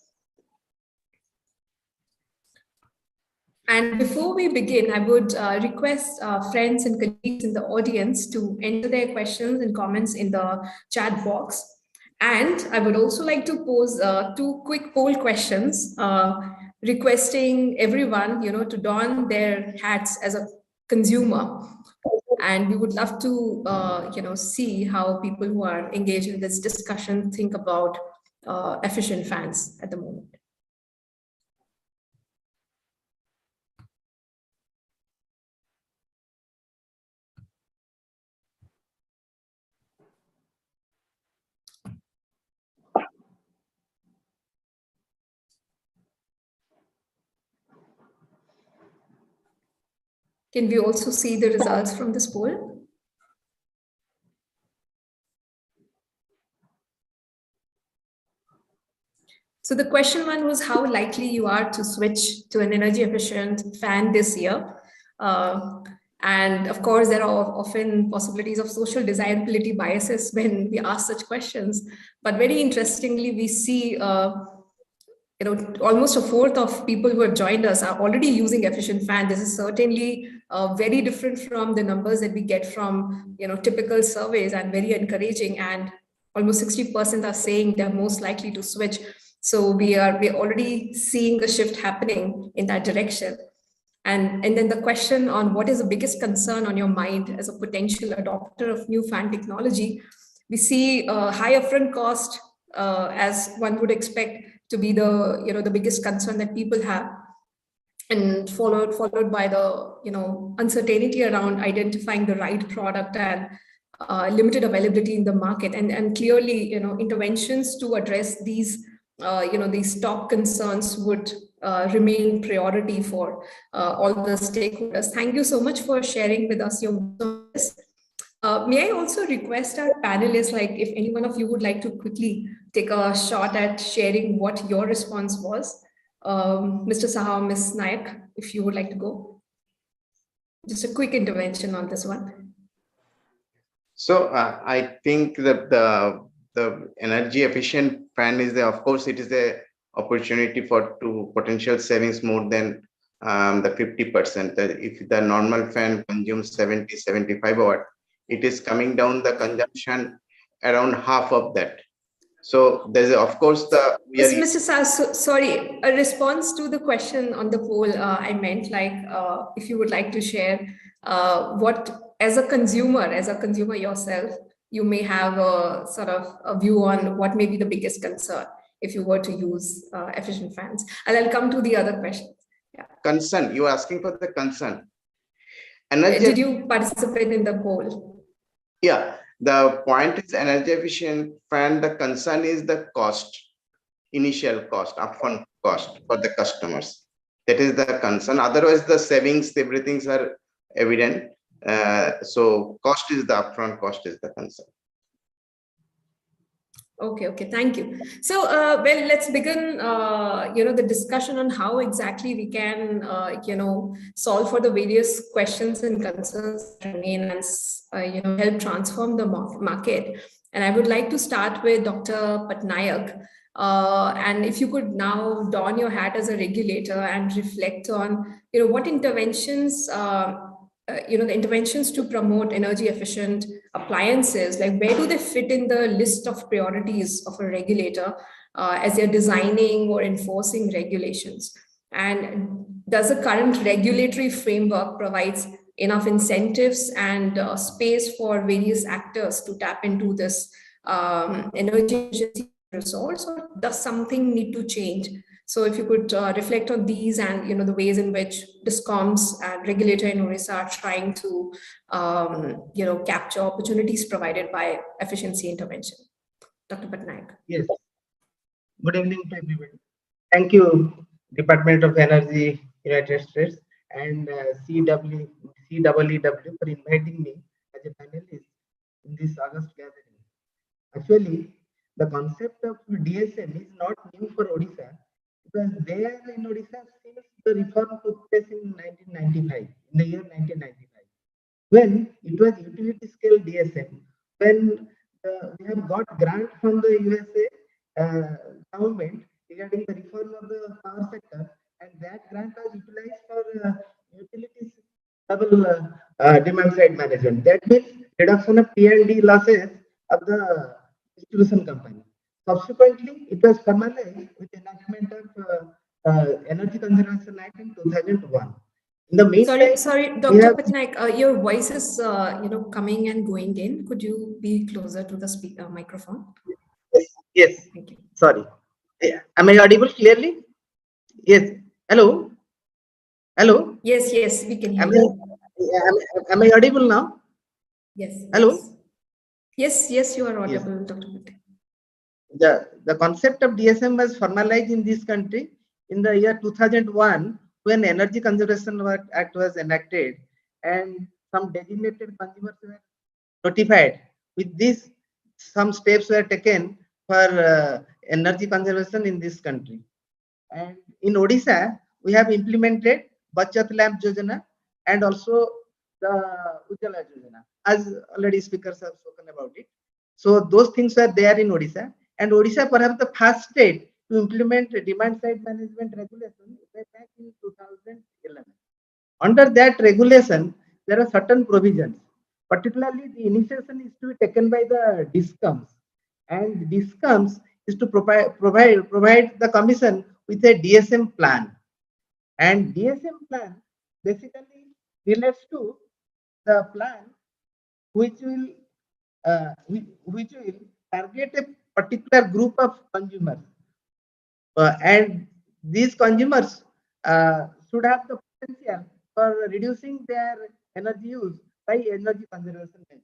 And before we begin, I would request friends and colleagues in the audience to enter their questions and comments in the chat box. And I would also like to pose 2 quick poll questions, requesting everyone, to don their hats as a consumer. And we would love to, see how people who are engaged in this discussion think about efficient fans at the moment. Can we also see the results from this poll? So the question 1 was how likely you are to switch to an energy efficient fan this year. And of course, there are often possibilities of social desirability biases when we ask such questions. But very interestingly, we see almost 1/4 of people who have joined us are already using efficient fan. This is certainly very different from the numbers that we get from typical surveys, and very encouraging. And almost 60% are saying they're most likely to switch. So we're already seeing a shift happening in that direction. And then the question on what is the biggest concern on your mind as a potential adopter of new fan technology, we see a high upfront cost as one would expect to be the biggest concern that people have, and followed by the uncertainty around identifying the right product and limited availability in the market, and clearly interventions to address these these top concerns would remain priority for all the stakeholders. Thank you so much for sharing with us your views. May I also request our panelists, like if any one of you would like to quickly take a shot at sharing what your response was. Mr. Saha, Ms. Naik, if you would like to go. Just a quick intervention on this one. So I think that the energy efficient fan is of course, it is a opportunity to potential savings more than the 50%. If the normal fan consumes 70-75 watt, it is coming down the consumption around half of that. So there's of course Mr. Saha, sorry, a response to the question on the poll. I meant like if you would like to share what, as a consumer yourself, you may have a sort of a view on what may be the biggest concern if you were to use efficient fans. And I'll come to the other questions. Yeah. Concern, you are asking for the concern. Did you participate in the poll? Yeah, the point is energy efficient fan. The concern is the cost, initial cost, upfront cost for the customers. That is the concern. Otherwise, the savings, everything's are evident. So cost is the upfront cost is the concern. Okay, thank you. So, well, let's begin, the discussion on how exactly we can, solve for the various questions and concerns that remain and, help transform the market. And I would like to start with Dr. Patnaik. And if you could now don your hat as a regulator and reflect on, what interventions, the interventions to promote energy efficient appliances, like where do they fit in the list of priorities of a regulator as they're designing or enforcing regulations? And does the current regulatory framework provides enough incentives and space for various actors to tap into this energy efficiency resource, or does something need to change? So if you could reflect on these and the ways in which DISCOMs and regulator in Orissa are trying to capture opportunities provided by efficiency intervention. Dr. Patnaik. Yes. Good evening to everybody. Thank you, Department of Energy, United States, and CEEW for inviting me as a panelist in this August gathering. Actually, the concept of DSM is not new for Odisha, because there in Odisha, since the reform took place in 1995, in the year 1995, when it was utility scale DSM, when we have got grant from the USA government regarding the reform of the power sector, and that grant was utilized for utilities level demand side management. That means reduction of P&D losses of the distribution company. Subsequently, it was formalized with enactment of Energy Conservation Act in 2001. In the meantime, sorry, Dr. Patnaik, your voice is coming and going in. Could you be closer to the speaker microphone? Yes. Thank you. Sorry. Am I audible clearly? Yes. Hello. Hello. Yes, we can hear you. Am I audible now? Yes. Hello. Yes, you are audible, yes. Dr. Patnaik. The concept of DSM was formalized in this country in the year 2001 when Energy Conservation Act was enacted and some designated consumers were notified. With this, some steps were taken for energy conservation in this country. And in Odisha, we have implemented Bachat Lamp Yojana and also the Ujjwala Yojana, as already speakers have spoken about it. So those things are there in Odisha. And Odisha, perhaps the first state to implement demand side management regulation back in 2011. Under that regulation, there are certain provisions. Particularly, the initiation is to be taken by the DISCOMs, and DISCOMs is to provide the commission with a DSM plan. And DSM plan basically relates to the plan which will target a particular group of consumers, and these consumers should have the potential for reducing their energy use by energy conservation measures.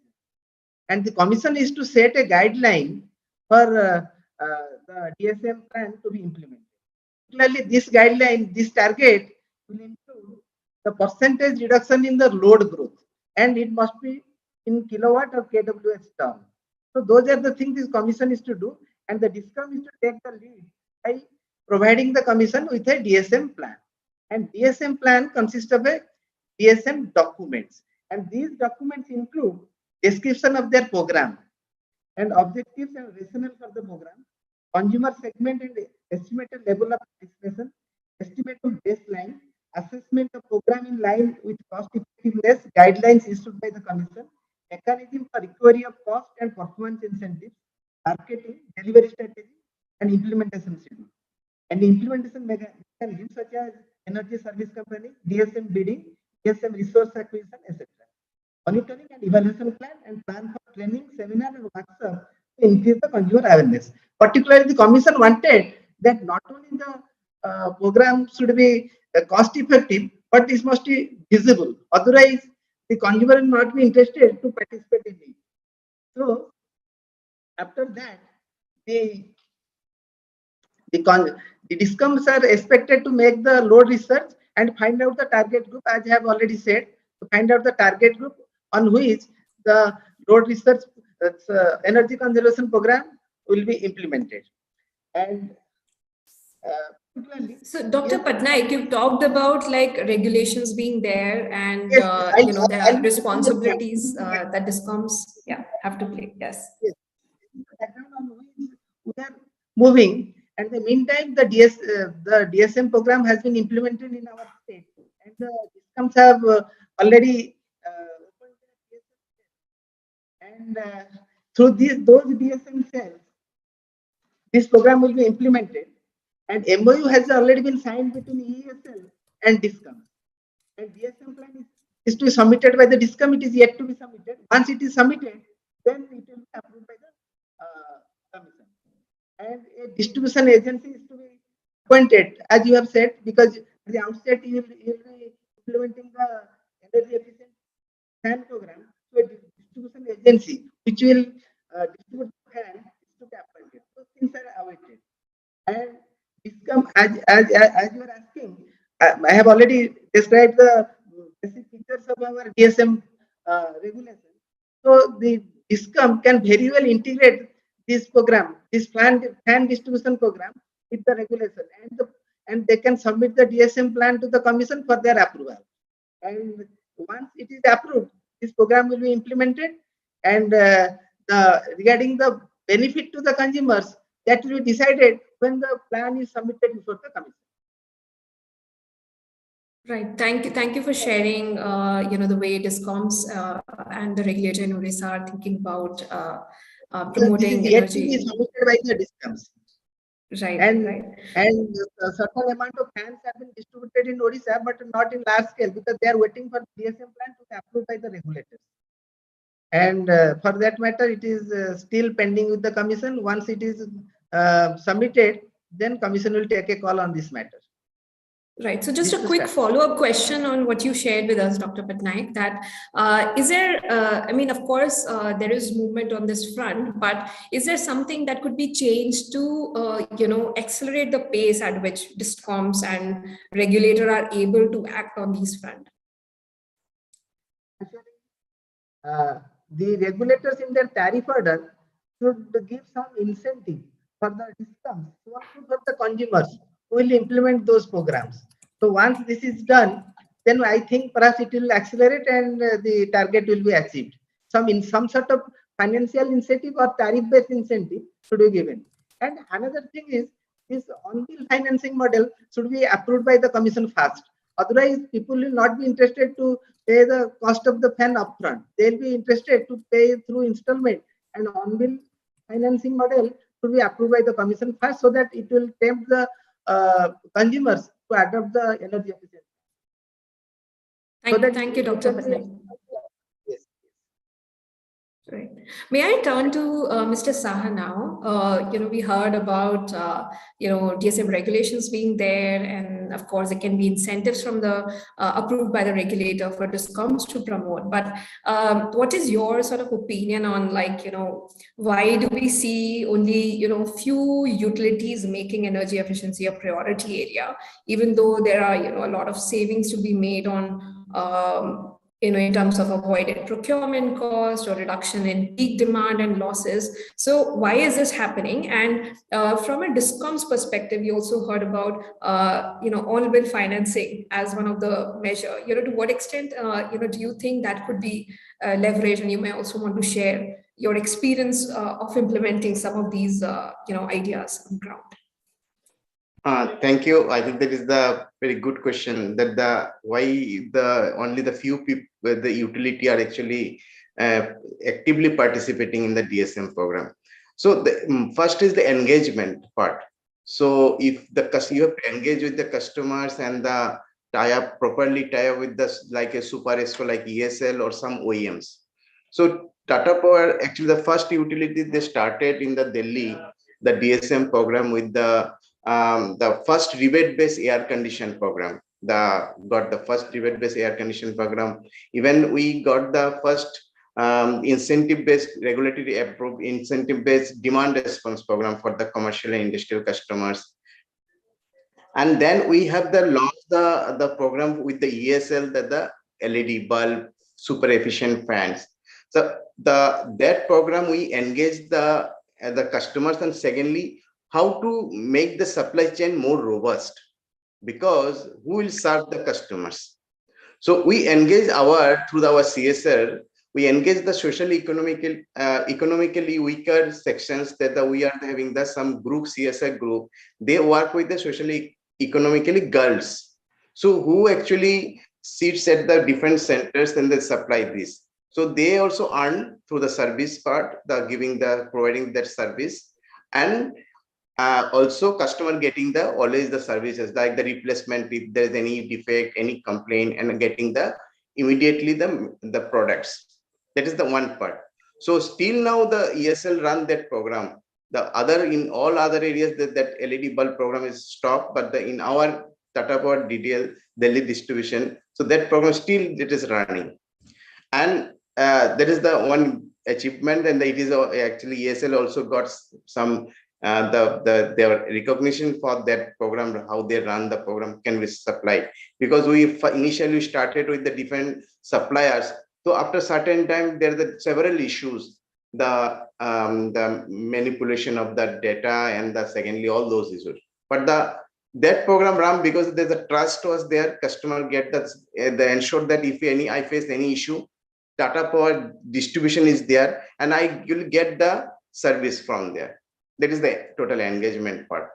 And the commission is to set a guideline for the DSM plan to be implemented. Particularly, this guideline, this target will include the percentage reduction in the load growth, and it must be in kilowatt or kWh term. So those are the things this commission is to do, and the DISCOM is to take the lead by providing the commission with a DSM plan. And DSM plan consists of a DSM documents, and these documents include description of their program and objectives and rationale for the program, consumer segment and estimated level of participation, estimate of baseline, assessment of program in line with cost effectiveness guidelines issued by the commission, mechanism for recovery of cost and performance incentives, marketing, delivery strategy, and implementation schedule. And the implementation mechanisms such as energy service company, DSM bidding, DSM resource acquisition, etc. Monitoring and evaluation plan and plan for training, seminar and workshop to increase the consumer awareness. Particularly, the Commission wanted that not only the program should be cost effective, but this must be visible. Otherwise, the consumer will not be interested to participate in it. So, after that, the discoms are expected to make the load research and find out the target group, as I have already said, to find out the target group on which the load research energy conservation program will be implemented. And so, Dr. Patnaik, you've talked about like regulations being there, and yes, you know, there are responsibilities that discoms have to play. Yes. We are moving. And in the meantime, the DSM program has been implemented in our state, and the discoms have already opened their DSM cells. And through those DSM cells, this program will be implemented. And MOU has already been signed between EESL and discoms. And DSM plan is to be submitted by the discom. It is yet to be submitted. Once it is submitted, then it will be approved by the commission. And a distribution agency is to be appointed, as you have said, because at the outset you will be implementing the energy efficient fan program. So a distribution agency which will distribute the fan is to be appointed. Those things are awaited. And discom, as you are asking, I have already described the basic features of our DSM regulation. So the discom can very well integrate this program, this fan distribution program, with the regulation, and they can submit the DSM plan to the commission for their approval. And once it is approved, this program will be implemented, and regarding the benefit to the consumers, that will be decided when the plan is submitted before the commission. Right. Thank you for sharing. You know, the way discoms and the regulator in Odisha are thinking about promoting energy. This is submitted by the discoms. Right. And a certain amount of fans have been distributed in Odisha, but not in large scale, because they are waiting for DSM plan to be approved by the regulators. And for that matter, it is still pending with the commission. Once it is submitted, then commission will take a call on this matter. Right. So just a quick follow-up question on what you shared with us, Dr. Patnaik, that is there, I mean, of course, there is movement on this front, but is there something that could be changed to, you know, accelerate the pace at which discoms and regulator are able to act on these front? The regulators in their tariff order should give some incentive for the discoms, for the consumers who will implement those programs. So once this is done, then I think perhaps it will accelerate and the target will be achieved. Some sort of financial incentive or tariff-based incentive should be given. And another thing is, this on-bill financing model should be approved by the commission first. Otherwise, people will not be interested to pay the cost of the fan upfront. They'll be interested to pay through installment, and on-bill financing model should be approved by the commission first, so that it will tempt the consumers to adopt the energy efficiency. Thank you, Dr. Patnaik. Yes. Right. May I turn to Mr. Saha now? You know, we heard about, you know, DSM regulations being there, and of course, there can be incentives from the approved by the regulator for discoms to promote. But what is your sort of opinion on, like, you know, why do we see only, you know, few utilities making energy efficiency a priority area, even though there are, you know, a lot of savings to be made on, you know, in terms of avoided procurement cost or reduction in peak demand and losses. So why is this happening? And from a discoms perspective, we also heard about, you know, on-bill financing as one of the measure. You know, to what extent, you know, do you think that could be leveraged? And you may also want to share your experience of implementing some of these, you know, ideas on ground. Thank you. I think that is the very good question, that why only the few people with the utility are actually actively participating in the DSM program. So the first is the engagement part. So if you have to engage with the customers and the properly tie up with the like a super ESCO like EESL or some OEMs. So Tata Power, actually the first utility they started in the Delhi, the DSM program with the first rebate-based air condition program. Got the first rebate-based air condition program. Even we got the first incentive-based regulatory approved incentive-based demand response program for the commercial and industrial customers. And then we have the program with the EESL, the LED bulb super efficient fans. So that program we engage the customers, and secondly, how to make the supply chain more robust, because who will serve the customers? So we engage through our CSR, we engage the socially economically weaker sections that we are having some group, CSR group. They work with the socially economically girls. So who actually sits at the different centers and they supply this. So they also earn through the service part, providing that service, and also customer getting always the services like the replacement if there's any defect, any complaint, and getting immediately the products. That is the one part. So still now the ESL run that program. In all other areas that LED bulb program is stopped, but in our Tata Power DDL Delhi distribution, so that program still it is running, and that is the one achievement. And it is actually ESL also got some their recognition for that program, how they run the program can be supplied, because we initially started with the different suppliers. So after certain time, there are several issues, the manipulation of the data, and secondly all those issues. But that program ran because there's a trust was there. Customer get they ensure that if I face any issue, Tata Power distribution is there, and I will get the service from there. That is the total engagement part.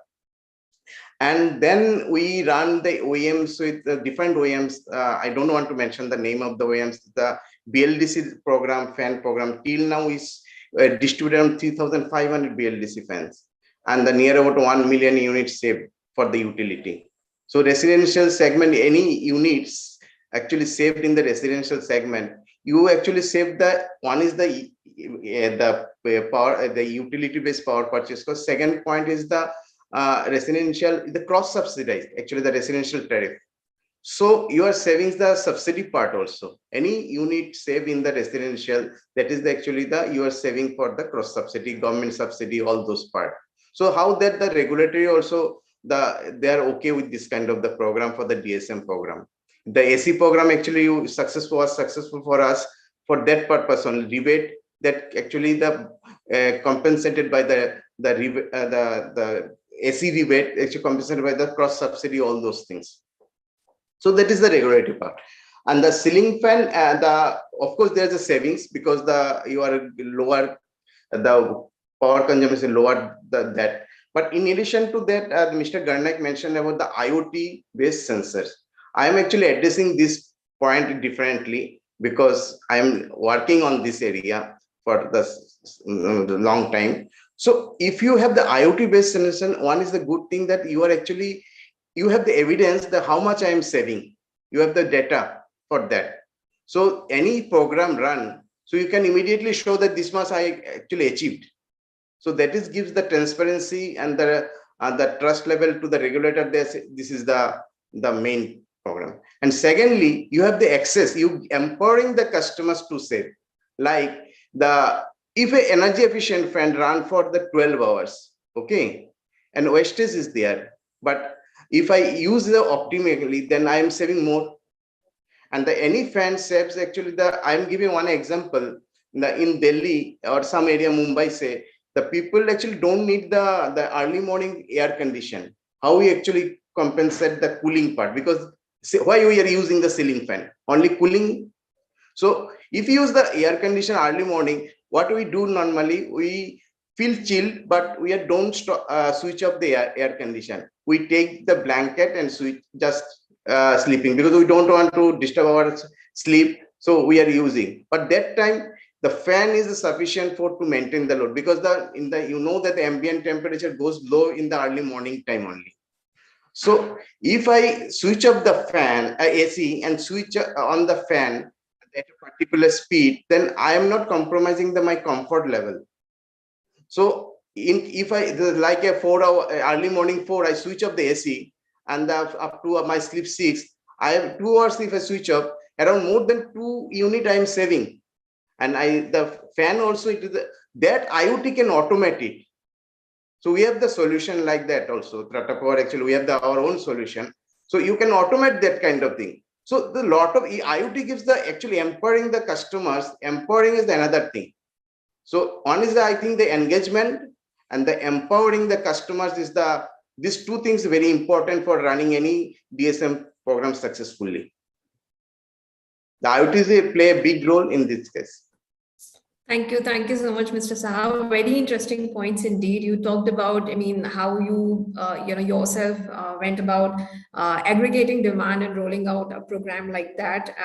And then we run the OEMs with the different OEMs. I don't want to mention the name of the OEMs. The BLDC program, fan program, till now is distributed on 3,500 BLDC fans, and the near about 1 million units saved for the utility. So residential segment, any units actually saved in the residential segment, you actually save one is the power, the utility-based power purchase cost. Second point is the residential, the cross subsidized, actually the residential tariff. So you are saving the subsidy part also. Any unit saved in the residential, that is actually you are saving for the cross subsidy, government subsidy, all those part. So how that the regulatory also, they are okay with this kind of the program for the DSM program. The AC program actually was successful for us for that purpose only, rebate that actually compensated by the AC rebate actually compensated by the cross subsidy, all those things. So that is the regulatory part. And the ceiling fan, of course there's a savings because you are lower, the power consumption is lower that. But in addition to that, Mr. Garnaik mentioned about the IoT based sensors. I am actually addressing this point differently because I am working on this area for the long time. So if you have the IoT based sensor, one is the good thing that you have the evidence that how much I am saving. You have the data for that. So any program run, so you can immediately show that this much I actually achieved. So that gives the transparency and the trust level to the regulator. This is the main program. And secondly, you have the access, you empowering the customers to save. Like if an energy efficient fan run for the 12 hours, okay, and wastage is there, but if I use the optimally, then I am saving more. And any fan saves actually I'm giving one example. In Delhi or some area, Mumbai, say the people actually don't need the early morning air condition. How we actually compensate the cooling part? Because why we are using the ceiling fan? Only cooling. So if you use the air condition early morning, what we do normally, we feel chill, but we don't switch off the air condition. We take the blanket and switch just sleeping because we don't want to disturb our sleep. So we are using, but that time the fan is sufficient to maintain the load because you know that the ambient temperature goes low in the early morning time only. So if I switch up the fan, AC, and switch on the fan at a particular speed, then I am not compromising my comfort level. So if I like a 4 hour early morning 4, I switch up the AC, and up to my sleep 6, I have 2 hours. If I switch up, around more than 2 unit I am saving. And the fan also, it is that IoT can automate it. So we have the solution like that also. Tata Power, actually, we have our own solution. So you can automate that kind of thing. So the lot of IoT gives the actually empowering the customers. Empowering is another thing. So one is I think the engagement, and the empowering the customers is these two things very important for running any DSM program successfully. The IoT play a big role in this case. Thank you so much, Mr. Saha. Very interesting points indeed. You talked about, I mean, how you, yourself went about aggregating demand and rolling out a program like that.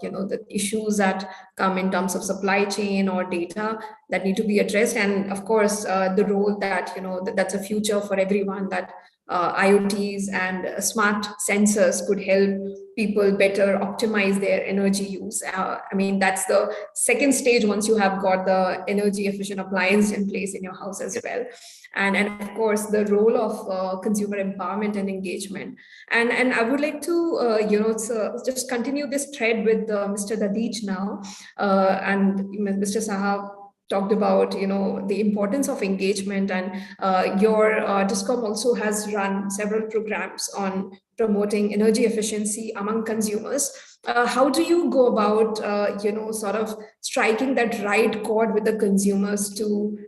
The issues that come in terms of supply chain or data that need to be addressed, and of course, the role that that's a future for everyone, that IoTs and smart sensors could help people better optimize their energy use. I mean, that's the second stage once you have got the energy efficient appliance in place in your house as well. And of course, the role of consumer empowerment and engagement. And I would like to, just continue this thread with Mr. Dadhich now. And Mr. Saha talked about the importance of engagement, and your DISCOM also has run several programs on promoting energy efficiency among consumers. How do you go about sort of striking that right chord with the consumers to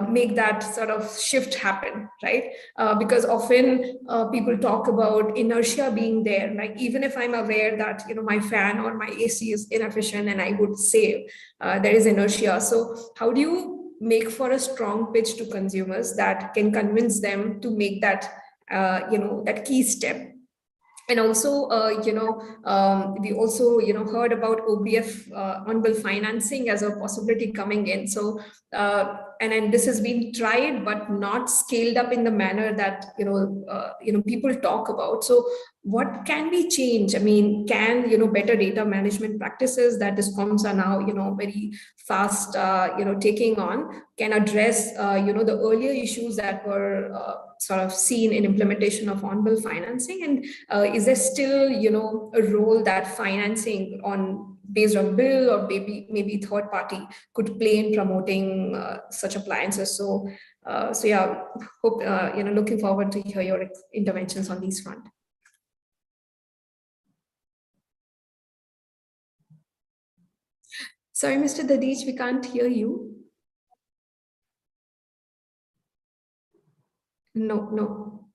make that sort of shift happen, right? Because often people talk about inertia being there. Like, even if I'm aware that my fan or my AC is inefficient and I would save, there is inertia. So how do you make for a strong pitch to consumers that can convince them to make that that key step? And also, we also, heard about OBF on-bill financing as a possibility coming in. So, and this has been tried, but not scaled up in the manner that people talk about. So, what can we change? I mean, can better data management practices that DISCOMs are now very fast taking on can address the earlier issues that were sort of seen in implementation of on-bill financing? And is there still a role that financing based on bill or maybe third party could play in promoting such appliances? So yeah, hope looking forward to hear your interventions on these front. Sorry, Mr. Dadhich, we can't hear you. No.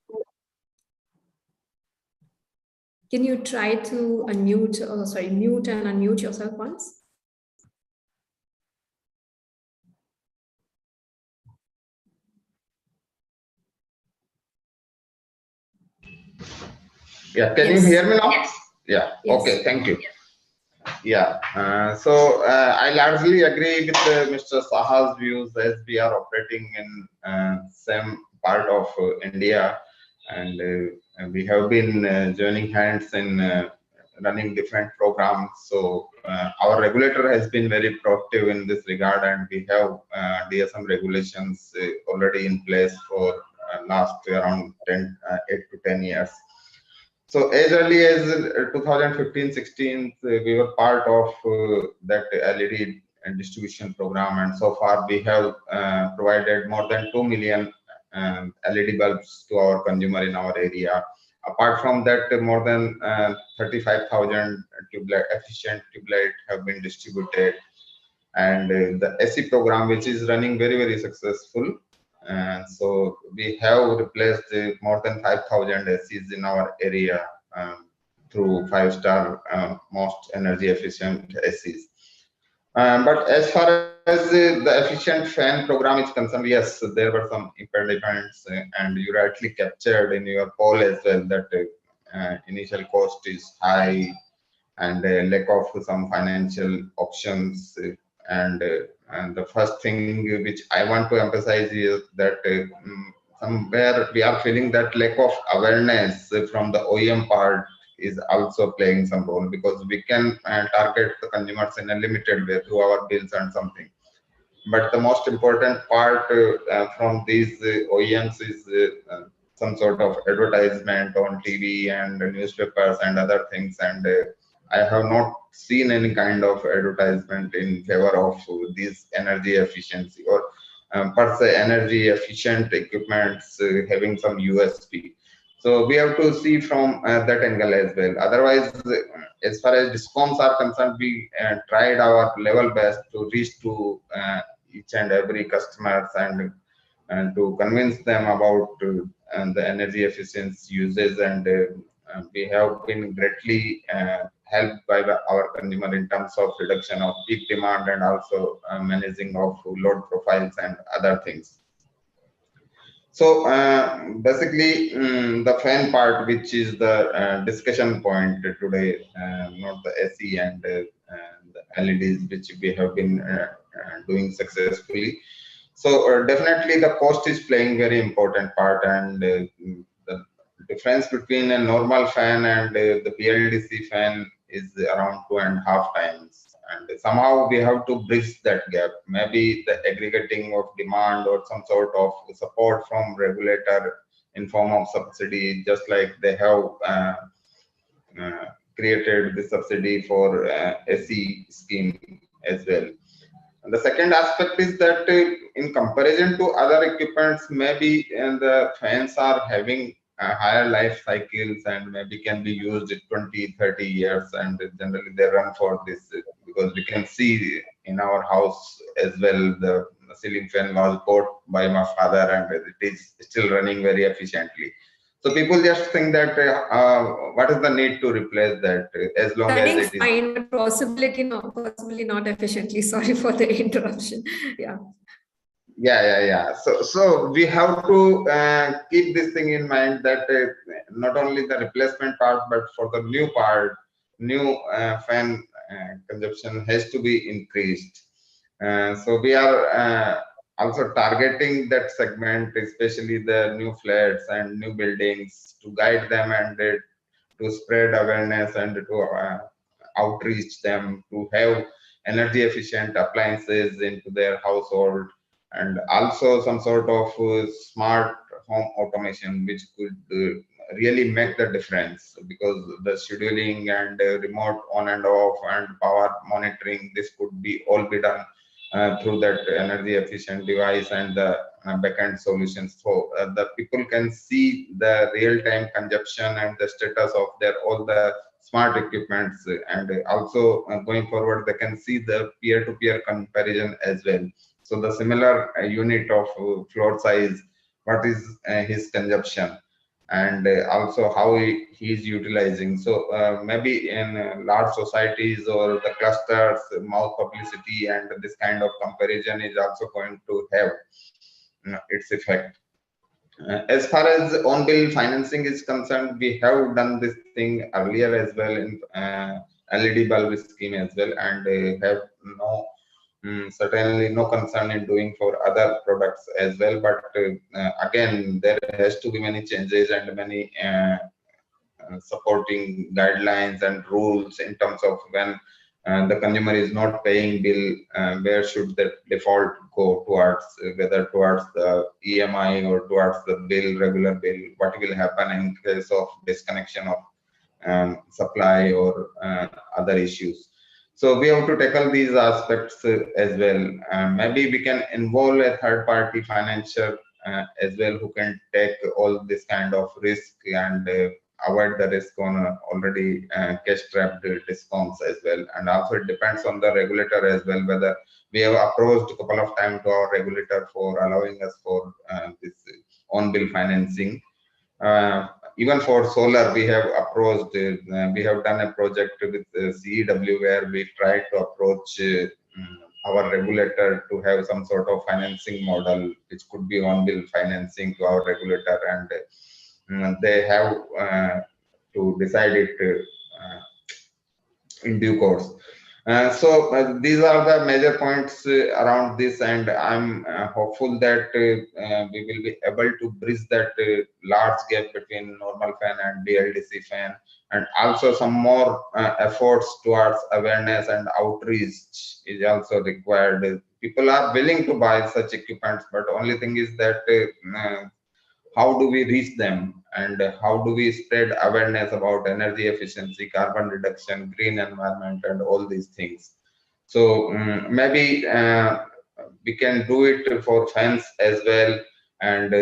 Can you try to mute and unmute yourself once? Yeah, can you hear me now? Yes. Yeah, Yes. Okay, thank you. Yeah, I largely agree with Mr. Saha's views, as we are operating in same part of India, and we have been joining hands in running different programs. So our regulator has been very proactive in this regard, and we have DSM regulations already in place for last around 8 to 10 years. So as early as 2015-16, we were part of that LED distribution program, and so far we have provided more than 2 million LED bulbs to our consumer in our area. Apart from that, more than 35,000 efficient tube light have been distributed, and the AC program, which is running very successful. And so we have replaced more than 5,000 ACs in our area through 5-star most energy efficient ACs. But as far as the efficient fan program is concerned, yes, there were some impediments, and you rightly captured in your poll as well that initial cost is high, and lack of some financial options. And the first thing which I want to emphasize is that somewhere we are feeling that lack of awareness from the OEM part is also playing some role, because we can target the consumers in a limited way through our bills and something. But the most important part from these OEMs is some sort of advertisement on TV and newspapers and other things. And I have not seen any kind of advertisement in favor of these energy efficiency or per se energy efficient equipments having some USP. So we have to see from that angle as well. Otherwise, as far as discoms are concerned, we tried our level best to reach to each and every customers and to convince them about the energy efficiency uses, and we have been greatly helped by our consumer in terms of reduction of peak demand and also managing of load profiles and other things. So basically, the fan part, which is the discussion point today, not the SE and the LEDs, which we have been doing successfully. So definitely the cost is playing very important part, and the difference between a normal fan and the PLDC fan is around 2.5 times. And somehow we have to bridge that gap. Maybe the aggregating of demand or some sort of support from regulator in form of subsidy, just like they have created the subsidy for SE scheme as well. And the second aspect is that in comparison to other equipments, maybe the fans are having higher life cycles and maybe can be used 20, 30 years, and generally they run for this, because we can see in our house as well, the ceiling fan was bought by my father and it is still running very efficiently. So people just think that what is the need to replace that, as long Running as it is fine, but possibly not efficiently. Sorry for the interruption. Yeah. Yeah. So we have to keep this thing in mind, that not only the replacement part, but for the new part, new fan consumption has to be increased. So we are also targeting that segment, especially the new flats and new buildings, to guide them and to spread awareness and to outreach them to have energy efficient appliances into their household, and also some sort of smart home automation, which could really make the difference, because the scheduling and remote on and off and power monitoring, this could be all be done through that energy efficient device and the backend solutions. So the people can see the real-time consumption and the status of their all the smart equipments, and also going forward they can see the peer-to-peer comparison as well. So the similar unit of floor size, what is his consumption, and also how he is utilizing. So maybe in large societies or the clusters, mouth publicity and this kind of comparison is also going to have its effect. As far as on-bill financing is concerned, we have done this thing earlier as well in LED bulb scheme as well, and have no certainly no concern in doing for other products as well. But again, there has to be many changes and many supporting guidelines and rules in terms of when the consumer is not paying bill, where should the default go towards, whether towards the EMI or towards the bill, regular bill, what will happen in case of disconnection of supply or other issues. So we have to tackle these aspects as well. Maybe we can involve a third party financier as well, who can take all this kind of risk and avoid the risk on already cash-strapped discoms as well. And also it depends on the regulator as well, whether we have approached a couple of times to our regulator for allowing us for this on-bill financing. Even for solar, we have approached, we have done a project with CEW where we tried to approach our regulator to have some sort of financing model, which could be on-bill financing to our regulator, and they have to decide it in due course. These are the major points around this, and I'm hopeful that we will be able to bridge that large gap between normal fan and BLDC fan, and also some more efforts towards awareness and outreach is also required. People are willing to buy such equipments, but only thing is that how do we reach them, and how do we spread awareness about energy efficiency, carbon reduction, green environment, and all these things. So maybe we can do it for fans as well. And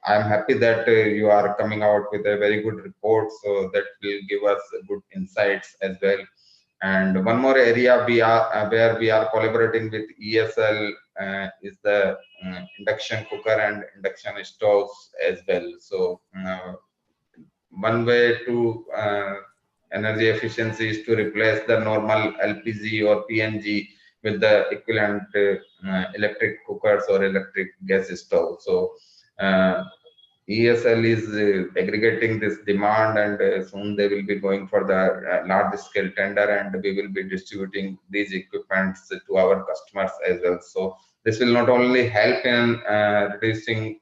I'm happy that you are coming out with a very good report, so that will give us good insights as well. And one more area we are where we are collaborating with EESL is the induction cooker and induction stoves as well. So one way to energy efficiency is to replace the normal LPG or PNG with the equivalent electric cookers or electric gas stove. So EESL is aggregating this demand, and soon they will be going for the large scale tender, and we will be distributing these equipments to our customers as well. So this will not only help in reducing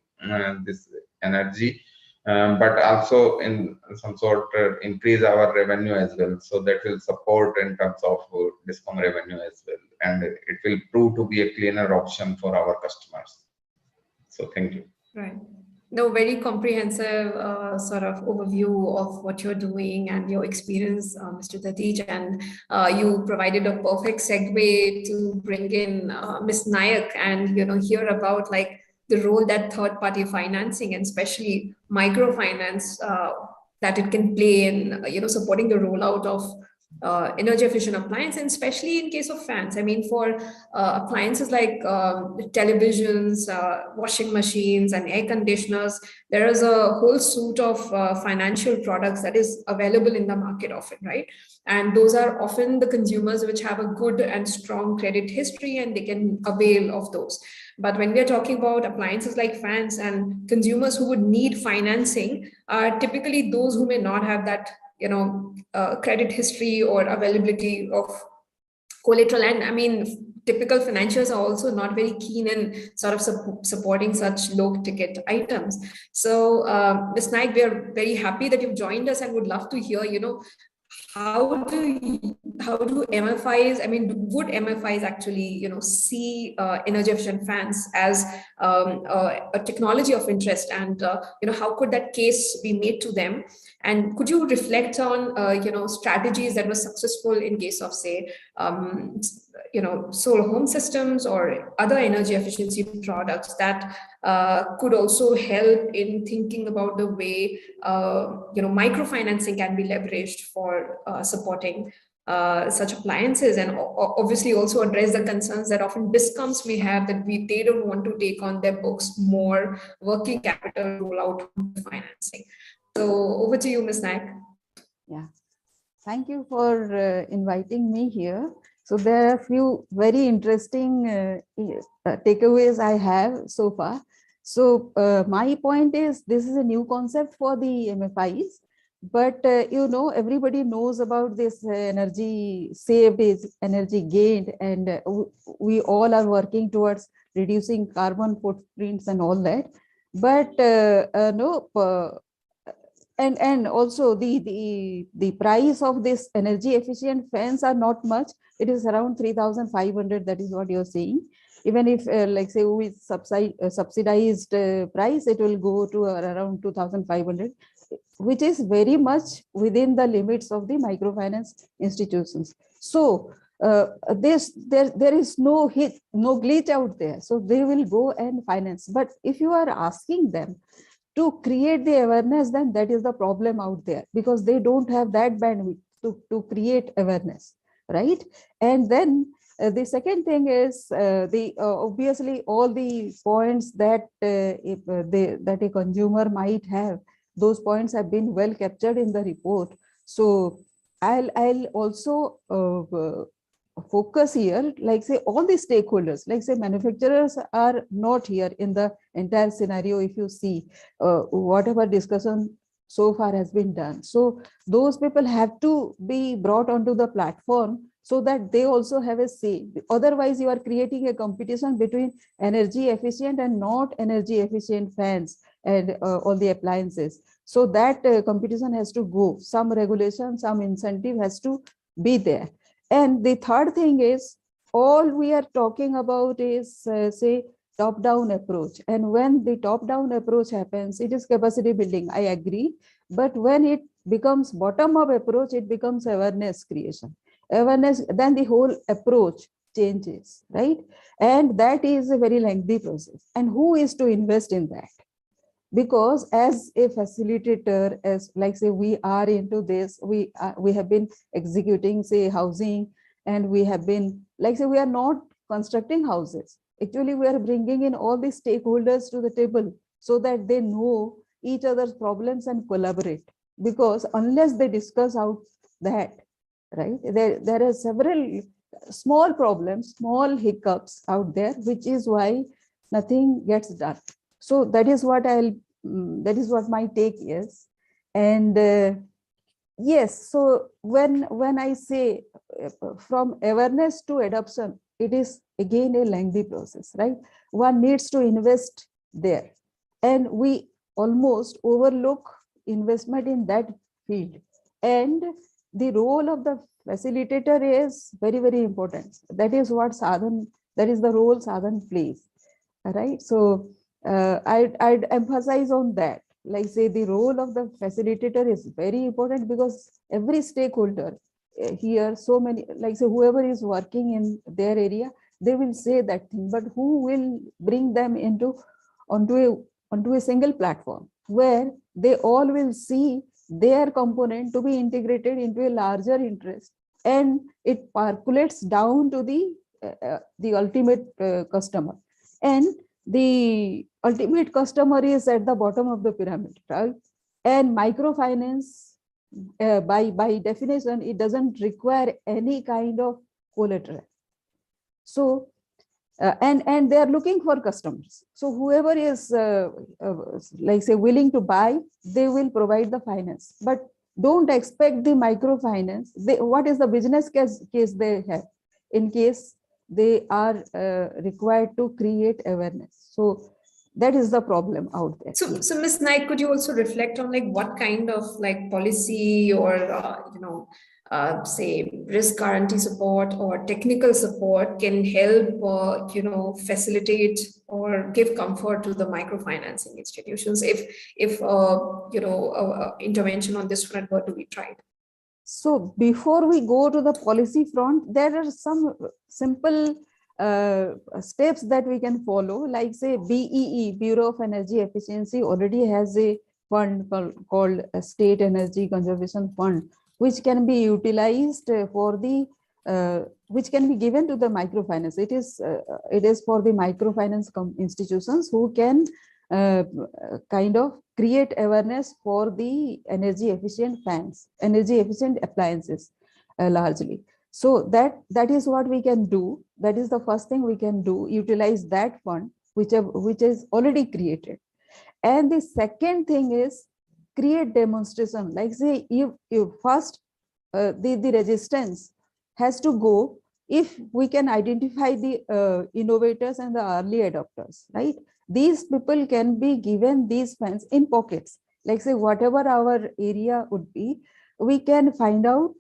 this energy, but also in some sort increase our revenue as well. So that will support in terms of discom revenue as well, and it will prove to be a cleaner option for our customers. So thank you. Right. No, very comprehensive sort of overview of what you're doing and your experience, Mr. Dadhich, and you provided a perfect segue to bring in Ms. Naik and hear about like the role that third-party financing and especially microfinance that it can play in supporting the rollout of energy efficient appliance, and especially in case of fans. I mean, for appliances like televisions, washing machines, and air conditioners, there is a whole suite of financial products that is available in the market often, right? And those are often the consumers which have a good and strong credit history, and they can avail of those. But when we are talking about appliances like fans, and consumers who would need financing are typically those who may not have that credit history or availability of collateral. And I mean, typical financiers are also not very keen in sort of supporting such low ticket items. So Ms. Naik, we are very happy that you've joined us and would love to hear, how do MFIs, I mean, would MFIs actually, see energy efficient fans as a technology of interest, and how could that case be made to them? And could you reflect on strategies that were successful in case of, say, solar home systems or other energy efficiency products that could also help in thinking about the way microfinancing can be leveraged for supporting such appliances, and obviously also address the concerns that often discoms may have, that they don't want to take on their books more working capital rollout financing. So over to you, Ms. Naik. Yeah, thank you for inviting me here. So there are a few very interesting takeaways I have so far. So my point is, this is a new concept for the MFIs, but everybody knows about this energy saved is energy gained, and we all are working towards reducing carbon footprints and all that. But and also the price of this energy efficient fans are not much. It is around 3,500. That is what you're saying. Even if like say with subsidized price, it will go to around 2,500, which is very much within the limits of the microfinance institutions. So there is no glitch out there. So they will go and finance. But if you are asking them to create the awareness, then that is the problem out there, because they don't have that bandwidth to create awareness, right? And then the second thing is obviously all the points that that a consumer might have, those points have been well captured in the report. So I'll also focus here, like say all the stakeholders, like say manufacturers are not here in the entire scenario. If you see whatever discussion so far has been done. So those people have to be brought onto the platform so that they also have a say. Otherwise, you are creating a competition between energy efficient and not energy efficient fans and all the appliances. So that competition has to go. Some regulation, some incentive has to be there. And the third thing is, all we are talking about is say top-down approach. And when the top-down approach happens, it is capacity building, I agree. But when it becomes bottom-up approach, it becomes awareness creation. Awareness, then the whole approach changes, right? And that is a very lengthy process. And who is to invest in that? Because as a facilitator, as like say we are into this, we have been executing say housing, and we have been like say we are not constructing houses. Actually, we are bringing in all the stakeholders to the table so that they know each other's problems and collaborate. Because unless they discuss out that, right, there are several small problems, small hiccups out there, which is why nothing gets done. So that is what that is what my take is. And yes, so when I say from awareness to adoption, it is again a lengthy process, right? One needs to invest there, and we almost overlook investment in that field. And the role of the facilitator is very, very important. That is what Sa-Dhan, that is the role Sa-Dhan plays, right? So I'd emphasize on that. Like say the role of the facilitator is very important, because every stakeholder here, so many, like say whoever is working in their area, they will say that thing, but who will bring them onto a single platform where they all will see their component to be integrated into a larger interest, and it percolates down to the ultimate customer. And the ultimate customer is at the bottom of the pyramid, right? And microfinance, by definition, it doesn't require any kind of collateral. So, and they are looking for customers. So whoever is like say willing to buy, they will provide the finance. But don't expect the microfinance. What is the business case they have in case they are required to create awareness? So that is the problem out there. So, so Ms. Naik, could you also reflect on like what kind of like policy or say risk guarantee support or technical support can help facilitate or give comfort to the microfinancing institutions if intervention on this front were to be tried? So before we go to the policy front, there are some simple steps that we can follow. Like say BEE, Bureau of Energy Efficiency, already has a fund called a State Energy Conservation Fund, which can be utilized for the which can be given to the microfinance. It is for the microfinance institutions who can kind of create awareness for the energy efficient fans, energy efficient appliances largely. So that is what we can do. That is the first thing we can do, utilize that fund which is already created. And the second thing is create demonstration. Like say you first the resistance has to go if we can identify the innovators and the early adopters, right? These people can be given these fans in pockets. Like say whatever our area would be, we can find out,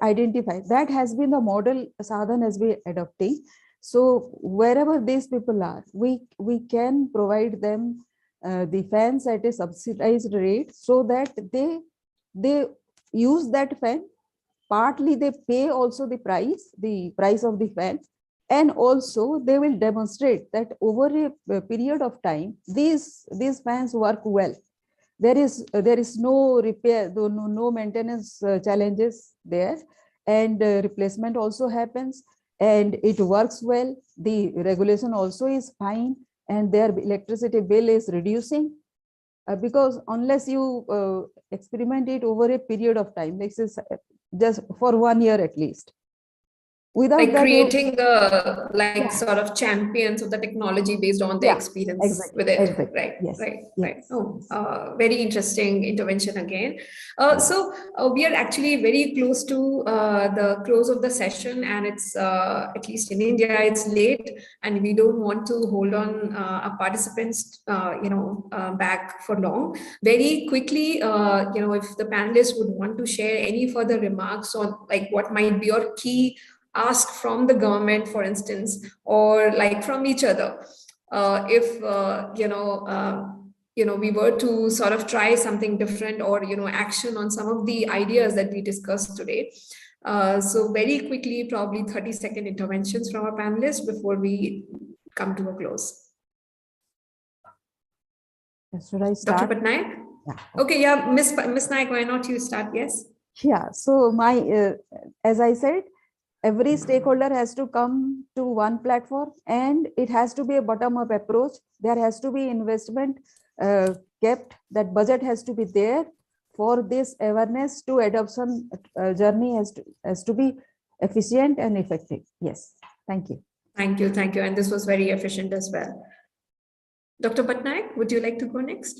identify. That has been the model Sa-Dhan has been adopting. So wherever these people are, we can provide them the fans at a subsidized rate, so that they use that fan. Partly they pay also the price of the fan, and also they will demonstrate that over a period of time these fans work well. There is no repair, no maintenance challenges there, and replacement also happens, and it works well. The regulation also is fine, and their electricity bill is reducing, because unless you experiment it over a period of time, like just for 1 year at least, Without like that, creating like Yeah. sort of champions of the technology based on the Yeah, experience exactly, with it. exactly. Right, Yes, right, yes. right. Oh, very interesting intervention again. So we are actually very close to the close of the session, and it's at least in India, it's late, and we don't want to hold on our participants, back for long. Very quickly, if the panelists would want to share any further remarks on like what might be your key ask from the government, for instance, or like from each other. If we were to sort of try something different, or action on some of the ideas that we discussed today. So very quickly, probably 30-second interventions from our panelists before we come to a close. Should I start? Dr. Patnaik? Yeah. Okay, yeah, Miss Naik, why not you start? Yes. Yeah. So as I said, every stakeholder has to come to one platform, and it has to be a bottom-up approach. There has to be investment kept. That budget has to be there for this awareness to adoption journey has to be efficient and effective. Yes. Thank you. Thank you. Thank you. And this was very efficient as well. Dr. Patnaik, would you like to go next?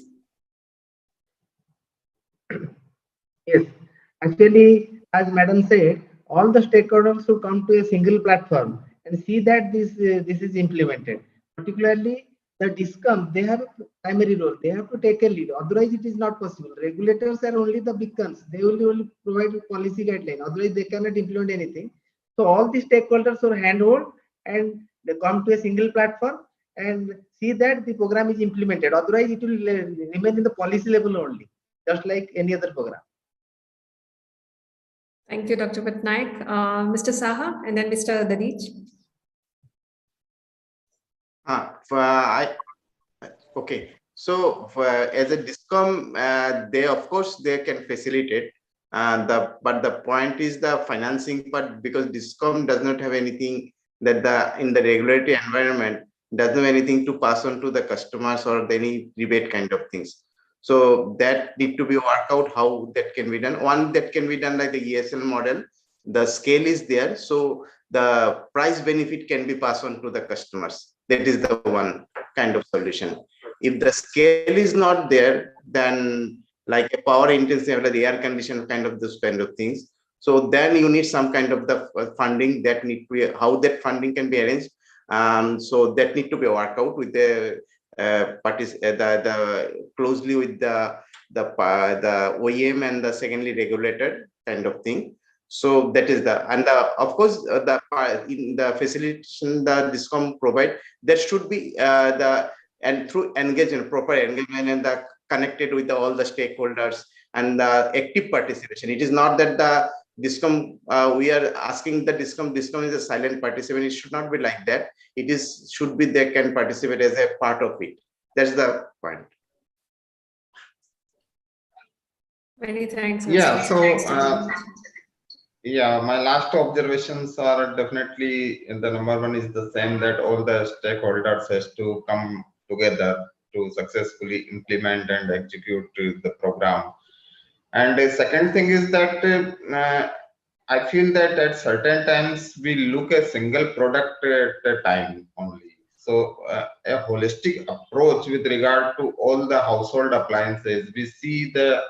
Yes, actually, as Madam said, all the stakeholders should come to a single platform and see that this is implemented. Particularly, the DISCOM, they have a primary role. They have to take a lead. Otherwise, it is not possible. Regulators are only the beacons. They only provide policy guideline. Otherwise, they cannot implement anything. So all the stakeholders should handhold and they come to a single platform and see that the program is implemented. Otherwise, it will remain in the policy level only, just like any other program. Thank you, Dr. Patnaik. Mr. Saha, and then Mr. Dadhich. Okay. So as a DISCOM, they of course they can facilitate. But the point is the financing part, because DISCOM does not have anything that in the regulatory environment doesn't have anything to pass on to the customers or any rebate kind of things. So that need to be worked out how that can be done. One that can be done like the EESL model. The scale is there, so the price benefit can be passed on to the customers. That is the one kind of solution. If the scale is not there, then like a power intensive, like the air condition kind of those kind of things. So then you need some kind of the funding that need to be, how that funding can be arranged. So that need to be worked out with the parties, closely with the OEM and the secondly regulated kind of thing. So that is and of course in the facilitation the DISCOM provide, there should be and through engagement, proper engagement, and the connected with all the stakeholders and the active participation. It is not that the DISCOM we are asking the DISCOM is a silent participant. It should not be like that. It should be they can participate as a part of it. That's the point. Many thanks. Yeah. So. Yeah, my last observations are definitely the number one is the same, that all the stakeholders has to come together to successfully implement and execute the program. And the second thing is that I feel that at certain times we look a single product at a time only. So a holistic approach with regard to all the household appliances, we see the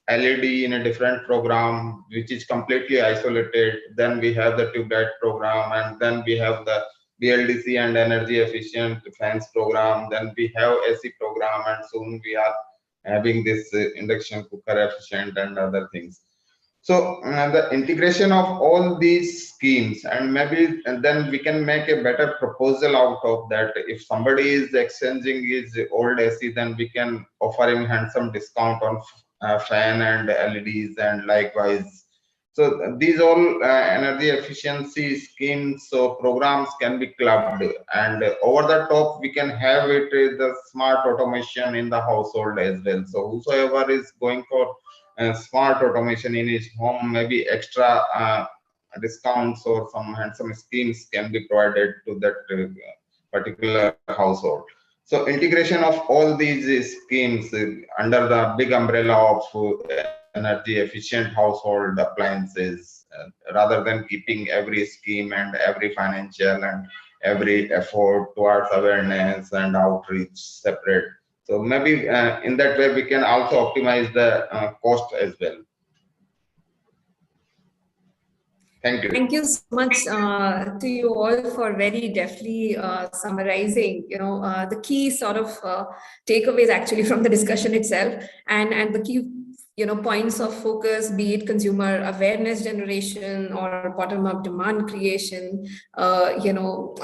LED in a different program, which is completely isolated. Then we have the tube light program, and then we have the BLDC and energy efficient fans program. Then we have AC program, and soon we are having this induction cooker efficient and other things. So the integration of all these schemes, and maybe then we can make a better proposal out of that. If somebody is exchanging his old AC, then we can offer him handsome discount on fan and LEDs, and likewise. So these all energy efficiency schemes, so programs can be clubbed, and over the top we can have it the smart automation in the household as well. So whosoever is going for smart automation in his home, maybe extra discounts or some handsome schemes can be provided to that particular household. So integration of all these schemes under the big umbrella of energy efficient household appliances, rather than keeping every scheme and every financial and every effort towards awareness and outreach separate. So maybe in that way we can also optimize the cost as well. Thank you. Thank you so much to you all for very deftly summarizing, the key sort of takeaways actually from the discussion itself, and the key points of focus, be it consumer awareness generation or bottom-up demand creation, all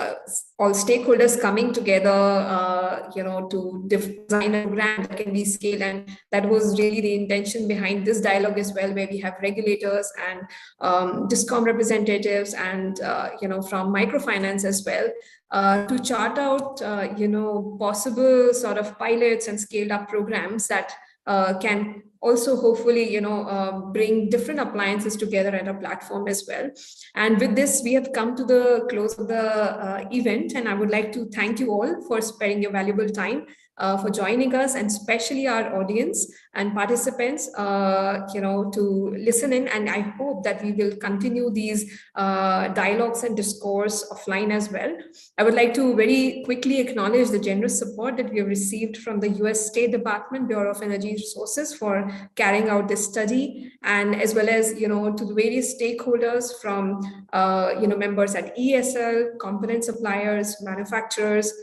stakeholders coming together, to design a program that can be scaled. And that was really the intention behind this dialogue as well, where we have regulators and DISCOM representatives and, from microfinance as well, to chart out, possible sort of pilots and scaled up programs that can also hopefully, bring different appliances together at a platform as well. And with this, we have come to the close of the event, and I would like to thank you all for sparing your valuable time for joining us, and especially our audience and participants, to listen in. And I hope that we will continue these dialogues and discourse offline as well. I would like to very quickly acknowledge the generous support that we have received from the US State Department Bureau of Energy Resources for carrying out this study, and as well as, to the various stakeholders from, members at EESL, component suppliers, manufacturers,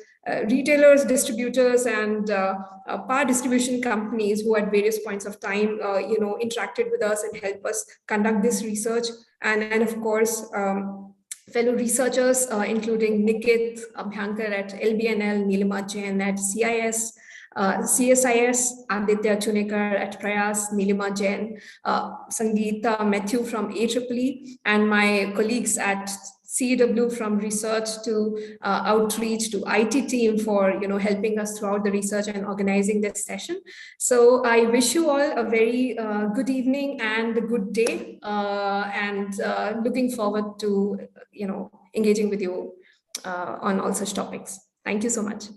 retailers, distributors, and power distribution companies who at various points of time, interacted with us and helped us conduct this research. And of course, fellow researchers, including Nikit Abhyankar at LBNL, Nilima Jain at CSIS, Aditya Chunekar at Prayas, Nilima Jain, Sangeeta Matthew from AEEE, and my colleagues at CW from research to outreach to IT team for helping us throughout the research and organizing this session. So I wish you all a very good evening and a good day, and looking forward to engaging with you on all such topics. Thank you so much.